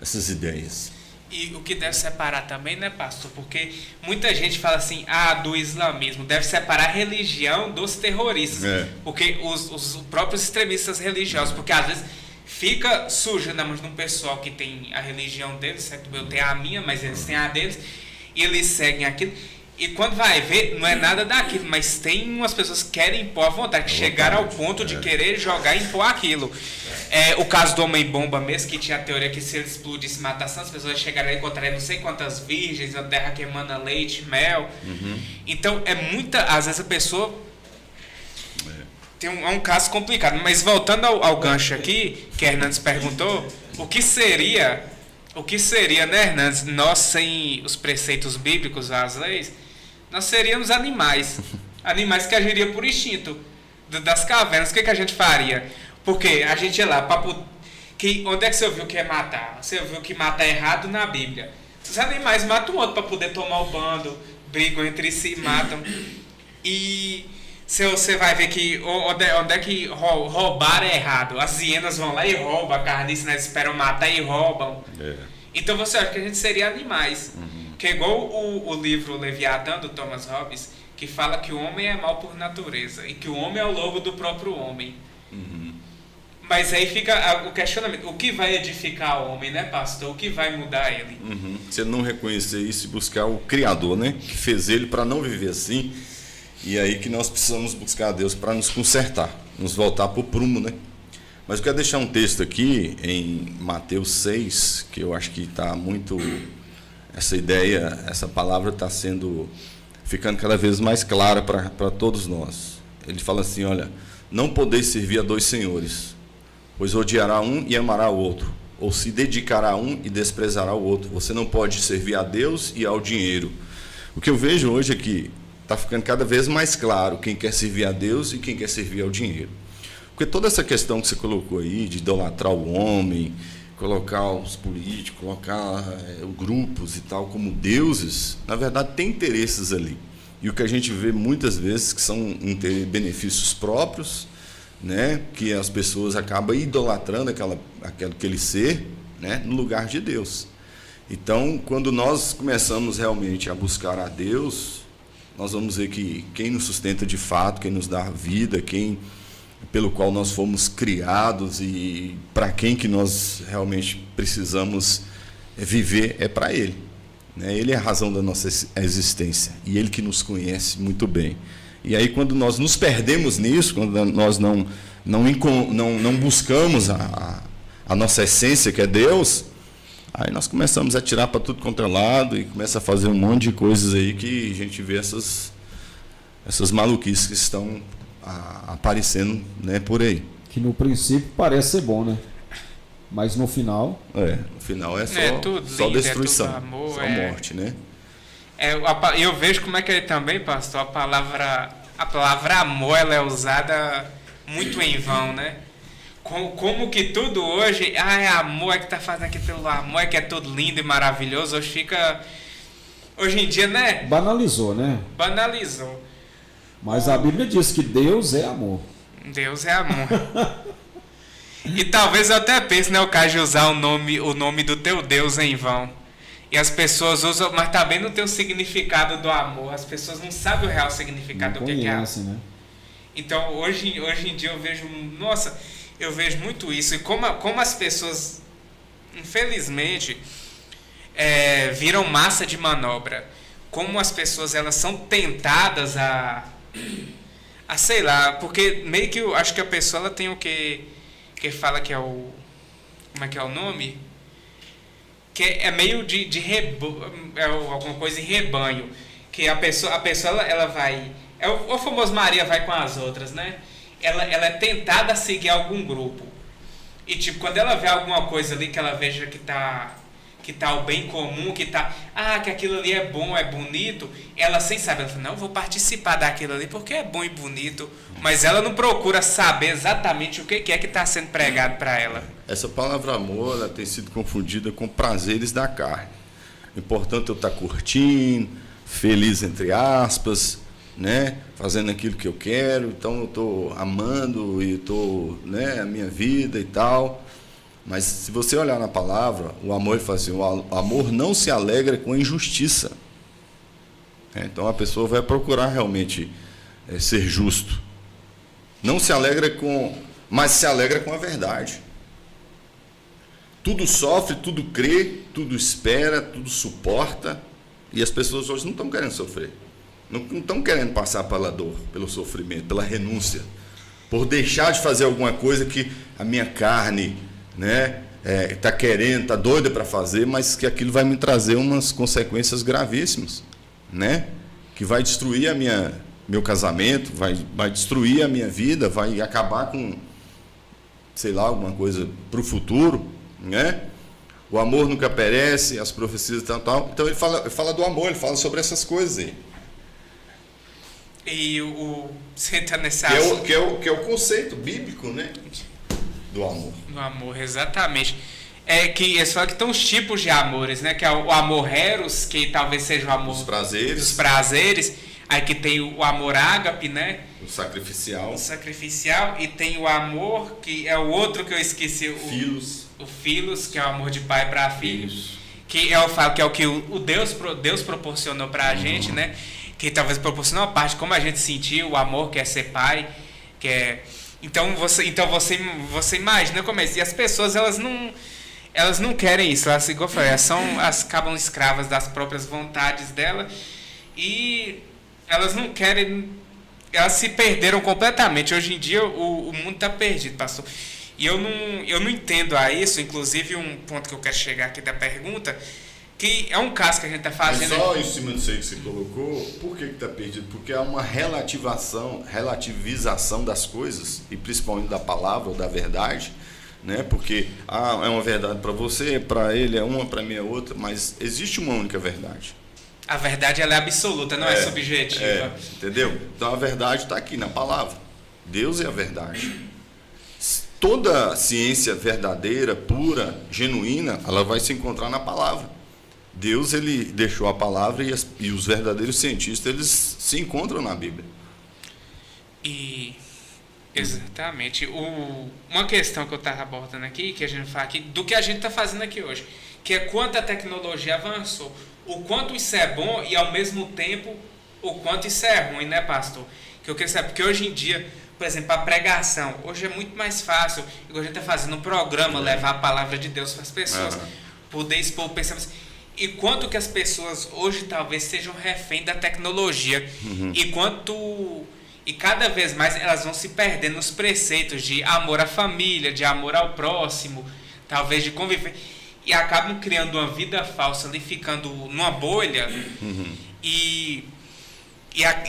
essas ideias. E o que deve separar também, né, pastor? Porque muita gente fala assim, do islamismo, deve separar a religião dos terroristas. Porque os próprios extremistas religiosos, porque às vezes fica sujo na mão de um pessoal que tem a religião deles, certo? Eu tenho a minha, mas eles têm a deles, e eles seguem aquilo. E quando vai ver, não é nada daquilo, mas tem umas pessoas que querem impor a vontade, que chegaram ao ponto de querer jogar e impor aquilo. O caso do Homem-Bomba mesmo, que tinha a teoria que se ele explodisse e matasse, as pessoas chegaram a encontrar não sei quantas virgens, a terra que emana leite, mel. Então, às vezes a pessoa tem um caso complicado. Mas voltando ao gancho aqui, que a Hernandes perguntou, o que seria, né, Hernandes, nós sem os preceitos bíblicos, as leis, nós seríamos animais. Animais que agiriam por instinto. Das cavernas, o que a gente faria? Porque a gente ia lá, onde é que você ouviu que é matar? Você ouviu que matar é errado na Bíblia. Os animais matam o outro para poder tomar o bando, brigam entre si, matam. E você vai ver que onde é que roubar é errado. As hienas vão lá e roubam a carniça, né? Esperam matar e roubam. Então você acha que a gente seria animais. Que é igual o livro Leviatã, do Thomas Hobbes, que fala que o homem é mau por natureza e que o homem é o lobo do próprio homem. Mas aí fica o questionamento, o que vai edificar o homem, né, pastor? O que vai mudar ele? Se ele não reconhecer isso e buscar o Criador, né, que fez ele para não viver assim, e aí que nós precisamos buscar a Deus para nos consertar, nos voltar para o prumo, né? Mas eu quero deixar um texto aqui em Mateus 6, que eu acho que está muito... Essa ideia, essa palavra está ficando cada vez mais clara para todos nós. Ele fala assim, olha, não podeis servir a dois senhores, pois odiará um e amará o outro, ou se dedicará a um e desprezará o outro. Você não pode servir a Deus e ao dinheiro. O que eu vejo hoje é que está ficando cada vez mais claro quem quer servir a Deus e quem quer servir ao dinheiro. Porque toda essa questão que você colocou aí, de idolatrar o homem, colocar os políticos, colocar grupos e tal como deuses, na verdade tem interesses ali. E o que a gente vê muitas vezes que são benefícios próprios, né, que as pessoas acabam idolatrando aquele ser, né, no lugar de Deus. Então, quando nós começamos realmente a buscar a Deus, nós vamos ver que quem nos sustenta de fato, quem nos dá a vida, pelo qual nós fomos criados e para quem que nós realmente precisamos viver é para Ele. Né? Ele é a razão da nossa existência e Ele que nos conhece muito bem. E aí quando nós nos perdemos nisso, quando nós não buscamos a nossa essência, que é Deus, aí nós começamos a tirar para tudo quanto é lado e começa a fazer um monte de coisas aí que a gente vê essas maluquices que estão aparecendo, né, por aí. Que no princípio parece ser bom, né? Mas no final... no final é só destruição, amor, só morte, né? Eu vejo como é que também, pastor, a palavra amor, ela é usada muito em vão, né? Como que tudo hoje, é amor, é que tá fazendo aqui pelo amor, é que é tudo lindo e maravilhoso, hoje em dia, né? Banalizou, né? Banalizou. Mas a Bíblia diz que Deus é amor. Deus é amor. E talvez eu até pense, né, o caso de usar o nome do teu Deus em vão. E as pessoas usam, mas também não tem o significado do amor. As pessoas não sabem o real significado do que é amor. Né? Então, hoje em dia eu vejo muito isso. E como as pessoas, infelizmente, viram massa de manobra. Como as pessoas elas são tentadas a sei lá, porque meio que eu acho que a pessoa ela tem o que fala que é o... Como é que é o nome? Que é meio alguma coisa em rebanho. Que a pessoa ela vai... É o famoso Maria vai com as outras, né? ela é tentada a seguir algum grupo. E tipo, quando ela vê alguma coisa ali que ela veja que tá o bem comum, que aquilo ali é bom, é bonito, ela sem saber, ela fala, não, vou participar daquilo ali porque é bom e bonito, mas ela não procura saber exatamente o que é que está sendo pregado para ela. Essa palavra amor, ela tem sido confundida com prazeres da carne. Importante eu estar curtindo, feliz entre aspas, né, fazendo aquilo que eu quero, então eu estou amando e estou, né, a minha vida e tal. Mas se você olhar na palavra, o amor, ele fala assim, o amor não se alegra com a injustiça. Então a pessoa vai procurar realmente ser justo. Não se alegra mas se alegra com a verdade. Tudo sofre, tudo crê, tudo espera, tudo suporta. E as pessoas hoje não estão querendo sofrer. Não estão querendo passar pela dor, pelo sofrimento, pela renúncia. Por deixar de fazer alguma coisa que a minha carne, né, está querendo, está doida para fazer, mas que aquilo vai me trazer umas consequências gravíssimas, né? Que vai destruir meu casamento, vai destruir a minha vida, vai acabar com, sei lá, alguma coisa para o futuro, né? O amor nunca perece, as profecias e tal. Então ele fala do amor, ele fala sobre essas coisas aí. E você entra nesse que é o conceito bíblico, né? Do amor. Do amor, exatamente. É que eles falam que tem uns tipos de amores, né? Que é o amor eros, que talvez seja o amor dos prazeres. Aí que tem o amor ágape, né? O sacrificial. O sacrificial. E tem o amor, que é o outro que eu esqueci. O filos, que é o amor de pai para filhos. Que é o que o Deus proporcionou para a gente, né? Que talvez proporcionou uma parte como a gente sentiu o amor, que é ser pai, que é... Então você imagina como é isso. E as pessoas, elas não querem isso. Elas, igual eu falei, elas acabam escravas das próprias vontades dela. E elas não querem... Elas se perderam completamente. Hoje em dia, o mundo está perdido, pastor. E eu não entendo a isso. Inclusive, um ponto que eu quero chegar aqui da pergunta, que é um caso que a gente está fazendo... Mas só em cima disso aí que você colocou, por que está perdido? Porque há uma relativização das coisas, e principalmente da palavra ou da verdade, né? Porque é uma verdade para você, para ele é uma, para mim é outra, mas existe uma única verdade. A verdade ela é absoluta, não é subjetiva. Entendeu? Então a verdade está aqui na palavra. Deus é a verdade. Toda ciência verdadeira, pura, genuína, ela vai se encontrar na palavra. Deus, ele deixou a palavra e os verdadeiros cientistas, eles se encontram na Bíblia. Exatamente. Uma questão que eu estava abordando aqui, que a gente fala aqui, do que a gente está fazendo aqui hoje, que é quanto a tecnologia avançou, o quanto isso é bom e, ao mesmo tempo, o quanto isso é ruim, né, pastor? Que eu queria saber, porque hoje em dia, por exemplo, a pregação, hoje é muito mais fácil, igual a gente está fazendo um programa, levar a palavra de Deus para as pessoas, poder expor o pensamento. E quanto que as pessoas hoje talvez sejam refém da tecnologia. E cada vez mais elas vão se perdendo nos preceitos de amor à família, de amor ao próximo, talvez de conviver. E acabam criando uma vida falsa ali, ficando numa bolha. E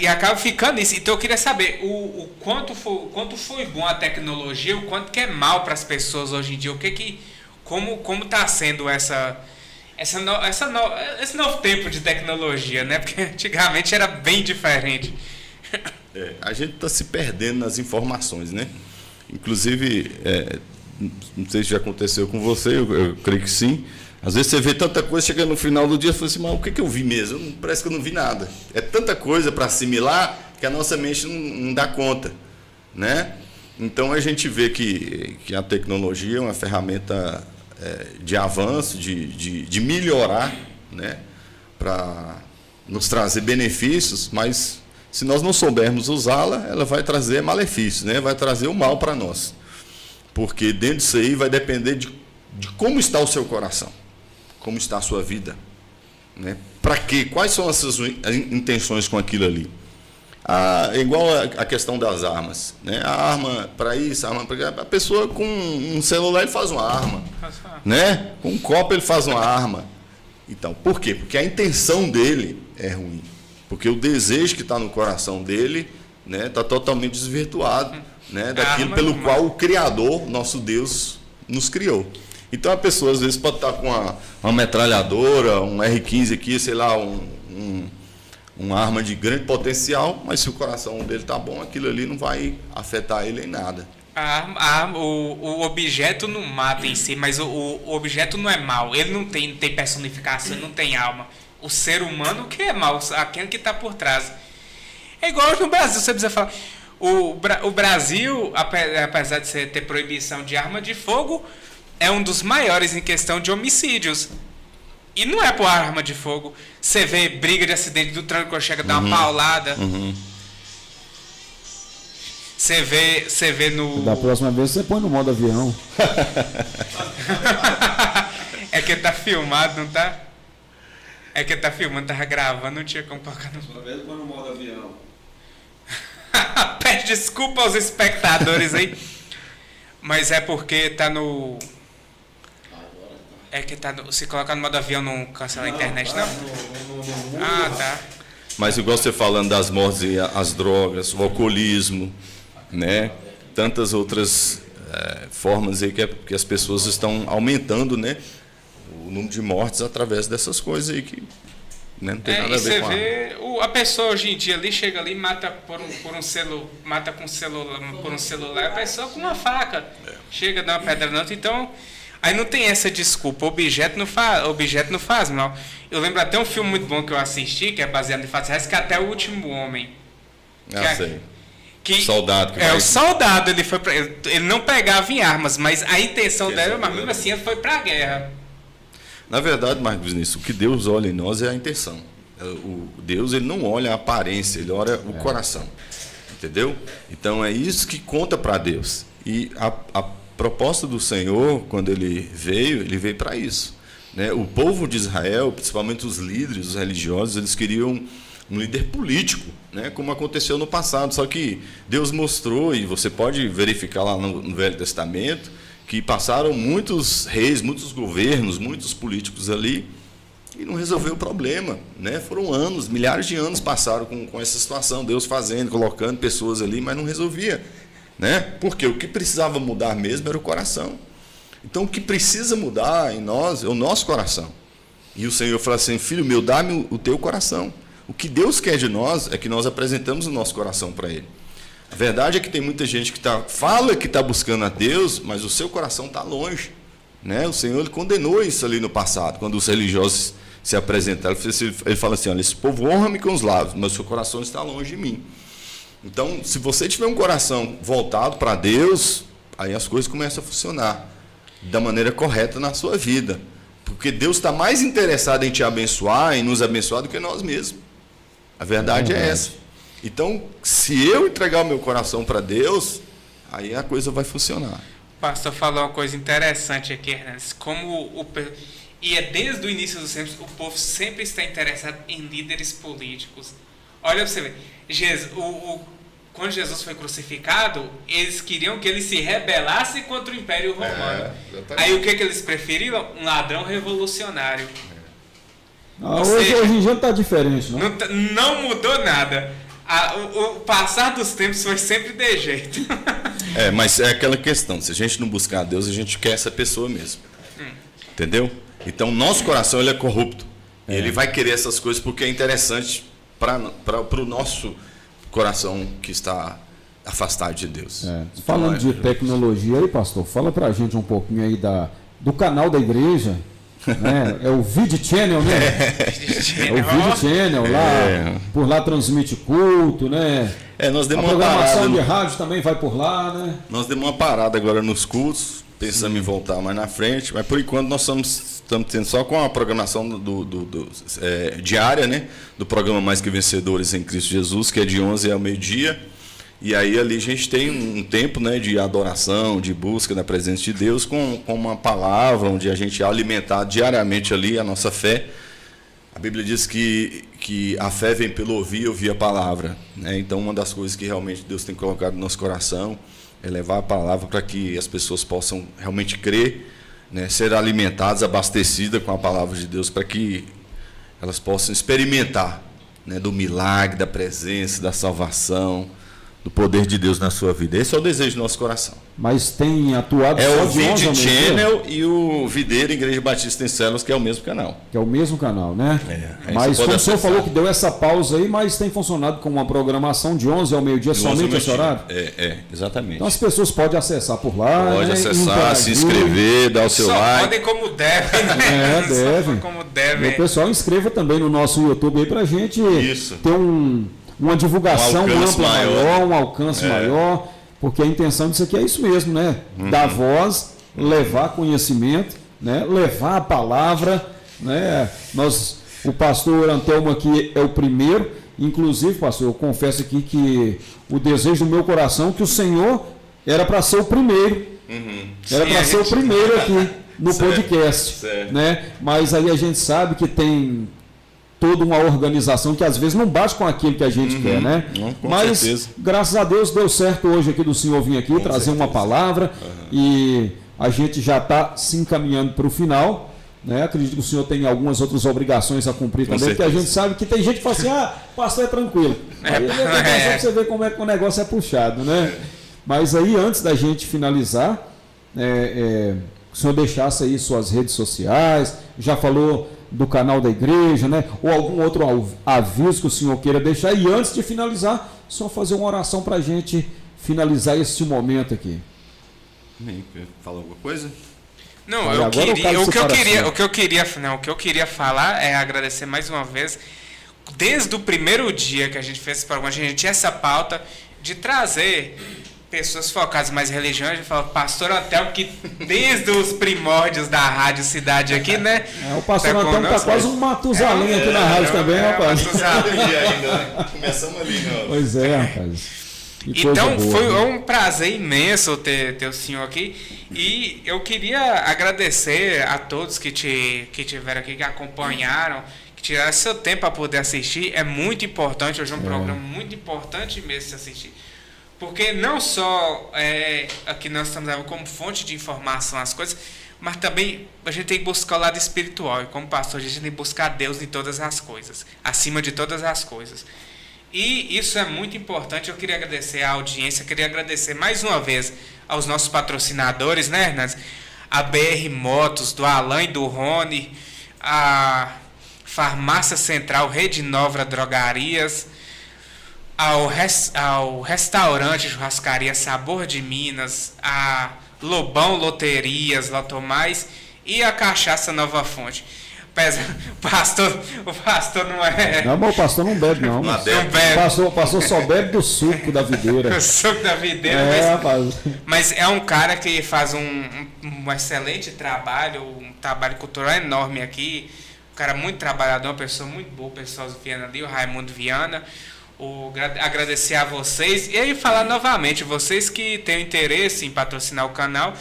acaba ficando isso. Então eu queria saber o quanto foi bom a tecnologia, o quanto que é mal para as pessoas hoje em dia. Como está sendo esse novo tempo de tecnologia, né? Porque antigamente era bem diferente. A gente está se perdendo nas informações, né? Inclusive, não sei se já aconteceu com você, eu creio que sim. Às vezes você vê tanta coisa, chega no final do dia e fala assim, mas o que eu vi mesmo? Parece que eu não vi nada. É tanta coisa para assimilar que a nossa mente não dá conta, né? Então a gente vê que a tecnologia é uma ferramenta de avanço, de melhorar, né? Para nos trazer benefícios, mas se nós não soubermos usá-la, ela vai trazer malefícios, né? Vai trazer o mal para nós. Porque dentro disso aí vai depender de como está o seu coração, como está a sua vida, né? Para quê? Quais são as suas intenções com aquilo ali? Igual a questão das armas, né? A arma para isso, a arma para aquilo. A pessoa com um celular ele faz uma arma, né? Com um copo ele faz uma arma. Então, por quê? Porque a intenção dele é ruim. Porque o desejo que está no coração dele, né, está totalmente desvirtuado. né, daquilo pelo qual o Criador, nosso Deus, nos criou. Então a pessoa às vezes pode estar com uma metralhadora, um R15 aqui, sei lá, uma arma de grande potencial, mas se o coração dele está bom, aquilo ali não vai afetar ele em nada. O objeto não mata em si, mas o objeto não é mau. Ele não tem personificação, não tem alma. O ser humano que é mau, aquele que está por trás. É igual no Brasil, você precisa falar. O Brasil, apesar de ter proibição de arma de fogo, é um dos maiores em questão de homicídios. E não é por arma de fogo. Você vê briga de acidente do trânsito quando chega a dar uma paulada. Você vê no... Da próxima vez você põe no modo avião. É que tá filmado, não tá? É que tá filmando, tava gravando, não tinha como colocar no... Próxima vez põe no modo avião. Pede desculpa aos espectadores aí. Mas é porque tá no... É que tá no... Se colocar no modo avião não cancela a internet, não? Ah, tá. Mas igual você falando das mortes e as drogas, o alcoolismo, né? Tantas outras formas aí que as pessoas estão aumentando, né? O número de mortes através dessas coisas aí que, né, não tem nada a ver com a... E você vê, a pessoa hoje em dia ali chega ali e mata por um celular, a pessoa com uma faca. Chega, dá uma pedra não, então aí não tem essa desculpa, objeto não faz mal. Eu lembro até um filme muito bom que eu assisti, que é baseado em fatos reais, que é Até o Último Homem. sei. Que soldado que vai... o soldado, ele não pegava em armas, mas a intenção dele, mas mesmo assim, ele foi para a guerra. Na verdade, Marcos Vinícius, o que Deus olha em nós é a intenção. O Deus, ele não olha a aparência, ele olha o coração. Entendeu? Então é isso que conta para Deus. E a proposta do Senhor, quando ele veio para isso, né? O povo de Israel, principalmente os líderes, os religiosos, eles queriam um líder político, né? Como aconteceu no passado. Só que Deus mostrou, e você pode verificar lá no Velho Testamento, que passaram muitos reis, muitos governos, muitos políticos ali, e não resolveu o problema, né? Foram anos, milhares de anos passaram com essa situação, Deus fazendo, colocando pessoas ali, mas não resolvia, né? Porque o que precisava mudar mesmo era o coração. Então o que precisa mudar em nós é o nosso coração. E o Senhor fala assim: filho meu, dá-me o teu coração. O que Deus quer de nós é que nós apresentamos o nosso coração para Ele. A verdade é que tem muita gente que fala que está buscando a Deus, mas o seu coração está longe, né? O Senhor, ele condenou isso ali no passado, quando os religiosos se apresentaram. Ele fala assim: olha, esse povo honra-me com os lábios, mas o seu coração está longe de mim. Então, se você tiver um coração voltado para Deus, aí as coisas começam a funcionar da maneira correta na sua vida. Porque Deus está mais interessado em te abençoar, em nos abençoar, do que nós mesmos. A verdade é essa. Então, se eu entregar o meu coração para Deus, aí a coisa vai funcionar. O pastor falou uma coisa interessante aqui, Hernandes. E é desde o início dos tempos, o povo sempre está interessado em líderes políticos. Olha para você ver. Quando Jesus foi crucificado, eles queriam que ele se rebelasse contra o Império Romano. Aí o que eles preferiram? Um ladrão revolucionário. Hoje em dia não está diferente, não? Não mudou nada. O passar dos tempos foi sempre de jeito. Mas é aquela questão: se a gente não buscar a Deus, a gente quer essa pessoa mesmo. Entendeu? Então, nosso coração, ele é corrupto. Ele vai querer essas coisas porque é interessante para o nosso coração que está afastado de Deus. Falando de tecnologia aí, pastor, fala pra gente um pouquinho aí do canal da igreja, né? É o Video Channel, né? É o Video Channel lá, por lá transmite culto, né? Nós demos a uma programação parada, de rádio também vai por lá, né? Nós demos uma parada agora nos cultos, pensamos em voltar mais na frente, mas por enquanto nós estamos tendo só com a programação diária, né? Do programa Mais Que Vencedores em Cristo Jesus, que é de 11 ao meio-dia. E aí ali a gente tem um tempo, né, de adoração, de busca da presença de Deus com uma palavra, onde a gente é alimentar diariamente ali a nossa fé. A Bíblia diz que a fé vem pelo ouvir a palavra, né? Então uma das coisas que realmente Deus tem colocado no nosso coração é levar a palavra para que as pessoas possam realmente crer, né, ser alimentadas, abastecidas com a palavra de Deus, para que elas possam experimentar, né, do milagre, da presença, da salvação, do poder de Deus na sua vida. Esse é o desejo do nosso coração. Mas tem atuado É só o de 11 ao Vide meio-dia? Channel e o Videira Igreja Batista em Células, que é o mesmo canal. Que é o mesmo canal, né? Aí Mas você como o pode senhor acessar. falou que deu essa pausa aí, mas tem funcionado com uma programação de 11 ao meio-dia, somente esse horário? Exatamente. Então as pessoas podem acessar por lá. Pode né? acessar, Interagir. se inscrever, dar o seu Só like. podem como devem, né? É, devem. Só como E devem. o pessoal inscreva também no nosso YouTube aí pra gente Isso. ter uma divulgação Um alcance ampla maior. maior, um alcance maior, porque a intenção disso aqui é isso mesmo, né? Dar voz, levar conhecimento, né? Levar a palavra, né? O pastor Antelmo aqui é o primeiro, inclusive, pastor, eu confesso aqui que o desejo do meu coração é que o Senhor era para ser o primeiro, era Sim, para a ser o gente- primeiro aqui no Certo, podcast, certo. né? Mas aí a gente sabe que tem toda uma organização que às vezes não bate com aquilo que a gente quer, né? Não, com Mas certeza. graças a Deus deu certo hoje aqui do senhor vir aqui trazer uma palavra e a gente já está se encaminhando para o final, né? Acredito que o senhor tem algumas outras obrigações a cumprir Com também, porque a certeza. gente sabe que tem gente que fala assim, pastor é tranquilo. Aí só pra você ver como é que o negócio é puxado, né? Mas aí antes da gente finalizar, o senhor deixasse aí suas redes sociais, já falou do canal da igreja, né? Ou algum outro aviso que o senhor queira deixar. E antes de finalizar, só fazer uma oração para a gente finalizar este momento aqui. Fala alguma coisa? Não, Olha, agora o cara o separação. que eu queria falar é agradecer mais uma vez. Desde o primeiro dia que a gente fez esse programa, a gente tinha essa pauta de trazer pessoas focadas mais em religião. A gente fala, pastor Antelmo, que desde os primórdios da Rádio Cidade aqui, né? O pastor Tá Antelmo está conosco. quase um Matusalém aqui na rádio também, rapaz. Matusalém. ainda. Começamos ali, não. Pois é, rapaz. Que coisa Então, boa, foi né? um prazer imenso ter o senhor aqui. E eu queria agradecer a todos que tiveram aqui, que acompanharam, que tiraram seu tempo para poder assistir. É muito importante, hoje é um programa muito importante mesmo se assistir. Porque não só aqui nós estamos como fonte de informação as coisas, mas também a gente tem que buscar o lado espiritual. E como pastor, a gente tem que buscar Deus em todas as coisas, acima de todas as coisas. E isso é muito importante. Eu queria agradecer a audiência, queria agradecer mais uma vez aos nossos patrocinadores, né, Hernandes? A BR Motos, do Alain e do Rony, a Farmácia Central, Rede Nova Drogarias, ao restaurante Churrascaria Sabor de Minas, a Lobão Loterias, Lotomais e a Cachaça Nova Fonte. O pastor não é... Não, mas o pastor não bebe, não. Não Mas bebe. Não bebe. o pastor só bebe do suco da videira. O suco da videira, Rapaz. mas é um cara que faz um excelente trabalho, um trabalho cultural enorme aqui. Um cara muito trabalhador, uma pessoa muito boa, o pessoal Viana ali, o Raimundo Viana. Agradecer a vocês e aí falar novamente, vocês que têm interesse em patrocinar o canal,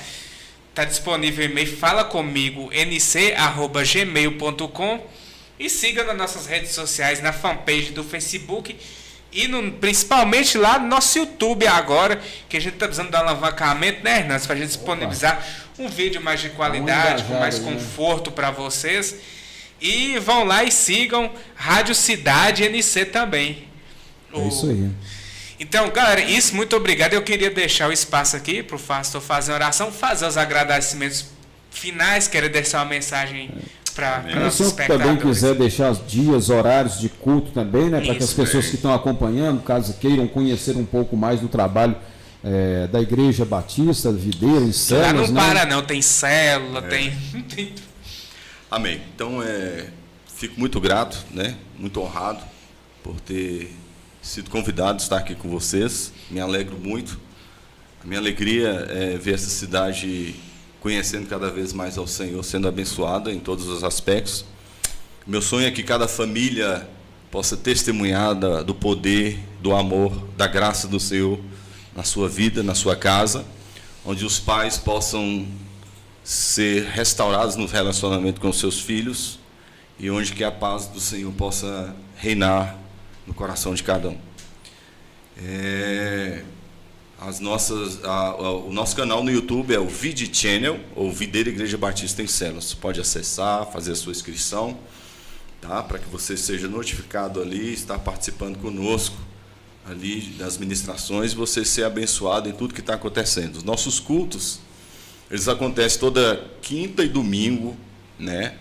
está disponível o e-mail fala comigo nc@gmail.com e siga nas nossas redes sociais, na fanpage do Facebook e principalmente lá no nosso YouTube agora, que a gente está precisando dar um alavancamento, né, Hernandes, para a gente disponibilizar um vídeo mais de qualidade, com mais conforto para vocês. E vão lá e sigam Rádio Cidade NC também. É isso aí. Então, galera, muito obrigado. Eu queria deixar o espaço aqui para o pastor fazer uma oração, fazer os agradecimentos finais, querer deixar uma mensagem para Se nossos o senhor também espectadores. quiser deixar os dias, horários de culto também, né? Para que as Isso, pessoas que estão acompanhando, caso queiram conhecer um pouco mais do trabalho da Igreja Batista, Videira, em Lá Células, não né? para não, tem célula, tem... Amém. Então, fico muito grato, né? Muito honrado por ter sido convidado a estar aqui com vocês. Me alegro muito. A minha alegria é ver essa cidade conhecendo cada vez mais ao Senhor, sendo abençoada em todos os aspectos. Meu sonho é que cada família possa testemunhar do poder, do amor, da graça do Senhor na sua vida, na sua casa, onde os pais possam ser restaurados no relacionamento com os seus filhos e onde que a paz do Senhor possa reinar no coração de cada um. O nosso canal no YouTube é o Vide Channel, ou Videira Igreja Batista em Células. Você pode acessar, fazer a sua inscrição, tá? Para que você seja notificado ali, estar participando conosco ali das ministrações, você ser abençoado em tudo que está acontecendo. Os nossos cultos, eles acontecem toda quinta e domingo, né?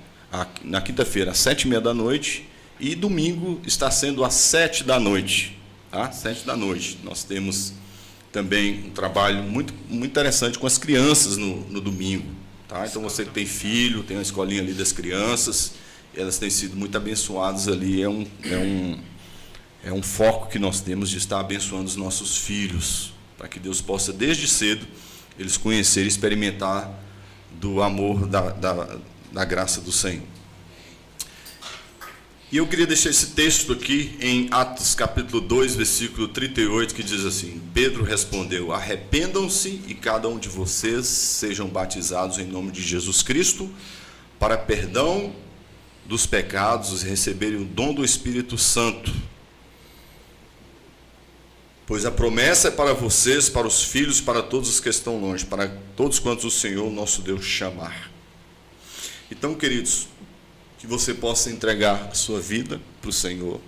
Na quinta-feira, às 7h30 da noite, e domingo está sendo às 7 da noite. Tá? 7 da noite. Nós temos também um trabalho muito, muito interessante com as crianças no domingo. Tá? Então, você que tem filho, tem uma escolinha ali das crianças, elas têm sido muito abençoadas ali. É um foco que nós temos de estar abençoando os nossos filhos, para que Deus possa, desde cedo, eles conhecerem e experimentar do amor, da graça do Senhor. E eu queria deixar esse texto aqui em Atos capítulo 2, versículo 38, que diz assim: Pedro respondeu: arrependam-se e cada um de vocês sejam batizados em nome de Jesus Cristo para perdão dos pecados e receberem o dom do Espírito Santo. Pois a promessa é para vocês, para os filhos, para todos os que estão longe, para todos quantos o Senhor, nosso Deus, chamar. Então, queridos, que você possa entregar a sua vida para o Senhor,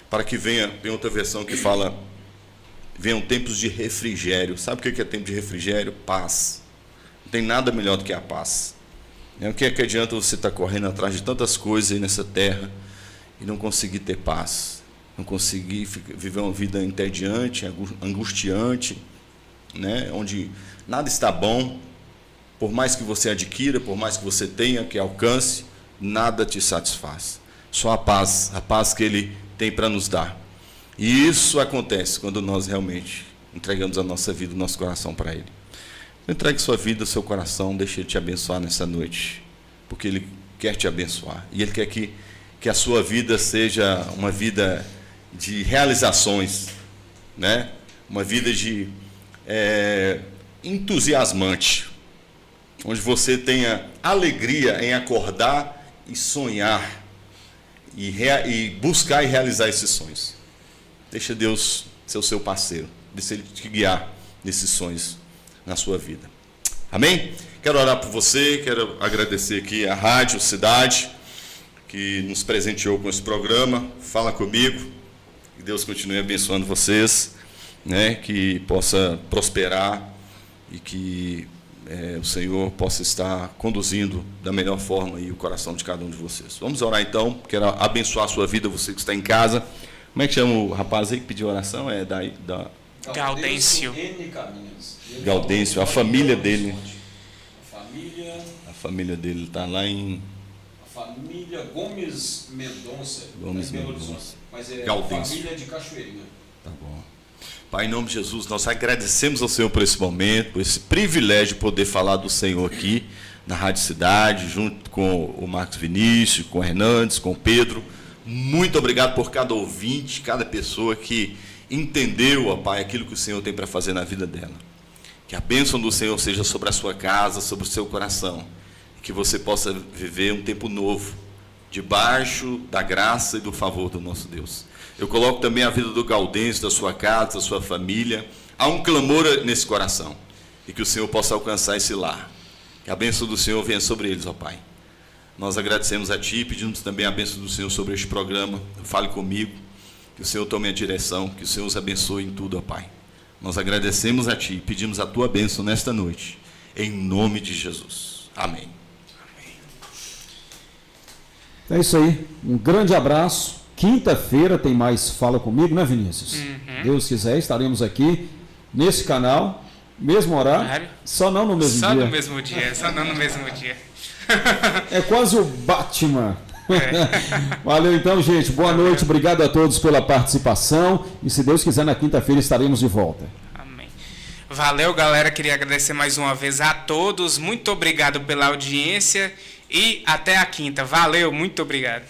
para que venha, tem outra versão que fala, venham tempos de refrigério. Sabe o que é tempo de refrigério? Paz. Não tem nada melhor do que a paz. O que é que adianta você estar correndo atrás de tantas coisas aí nessa terra e não conseguir ter paz? Não conseguir viver uma vida entediante, angustiante, né? Onde nada está bom, por mais que você adquira, por mais que você tenha, que alcance, nada te satisfaz. Só a paz que Ele tem para nos dar. E isso acontece quando nós realmente entregamos a nossa vida, o nosso coração para Ele. Entregue sua vida, seu coração, deixe Ele te abençoar nessa noite, porque Ele quer te abençoar. E Ele quer que a sua vida seja uma vida de realizações, né? Uma vida de entusiasmante, onde você tenha alegria em acordar e sonhar, e buscar e realizar esses sonhos. Deixa Deus ser o seu parceiro, deixa Ele te guiar nesses sonhos na sua vida. Amém? Quero orar por você, quero agradecer aqui a Rádio Cidade, que nos presenteou com esse programa. Fala comigo, que Deus continue abençoando vocês, né? Que possa prosperar e que o Senhor possa estar conduzindo da melhor forma aí o coração de cada um de vocês. Vamos orar então. Quero abençoar a sua vida, você que está em casa. Como é que chama o rapaz aí que pediu oração? É da Gaudêncio. Gaudêncio, a família dele. A família dele está lá em... A família Gomes Mendonça. Gomes Mendonça. Mas é Gaudêncio. família de Cachoeirinha. Tá bom. Pai, em nome de Jesus, nós agradecemos ao Senhor por esse momento, por esse privilégio de poder falar do Senhor aqui na Rádio Cidade, junto com o Marcos Vinícius, com o Hernandes, com o Pedro. Muito obrigado por cada ouvinte, cada pessoa que entendeu, ó Pai, aquilo que o Senhor tem para fazer na vida dela. Que a bênção do Senhor seja sobre a sua casa, sobre o seu coração. Que você possa viver um tempo novo, debaixo da graça e do favor do nosso Deus. Eu coloco também a vida do Gaudêncio, da sua casa, da sua família. Há um clamor nesse coração. E que o Senhor possa alcançar esse lar. Que a bênção do Senhor venha sobre eles, ó Pai. Nós agradecemos a Ti e pedimos também a bênção do Senhor sobre este programa. Fale comigo. Que o Senhor tome a direção. Que o Senhor os abençoe em tudo, ó Pai. Nós agradecemos a Ti e pedimos a Tua bênção nesta noite. Em nome de Jesus. Amém. É isso aí. Um grande abraço. Quinta-feira tem mais Fala Comigo, né, Vinícius? Deus quiser, estaremos aqui nesse canal, mesmo horário, só não no mesmo dia. Só no mesmo dia, só não no mesmo dia. É quase o Batman. Valeu então, gente. Boa noite. Obrigado a todos pela participação. E se Deus quiser, na quinta-feira estaremos de volta. Amém. Valeu, galera. Queria agradecer mais uma vez a todos. Muito obrigado pela audiência. E até a quinta. Valeu, muito obrigado.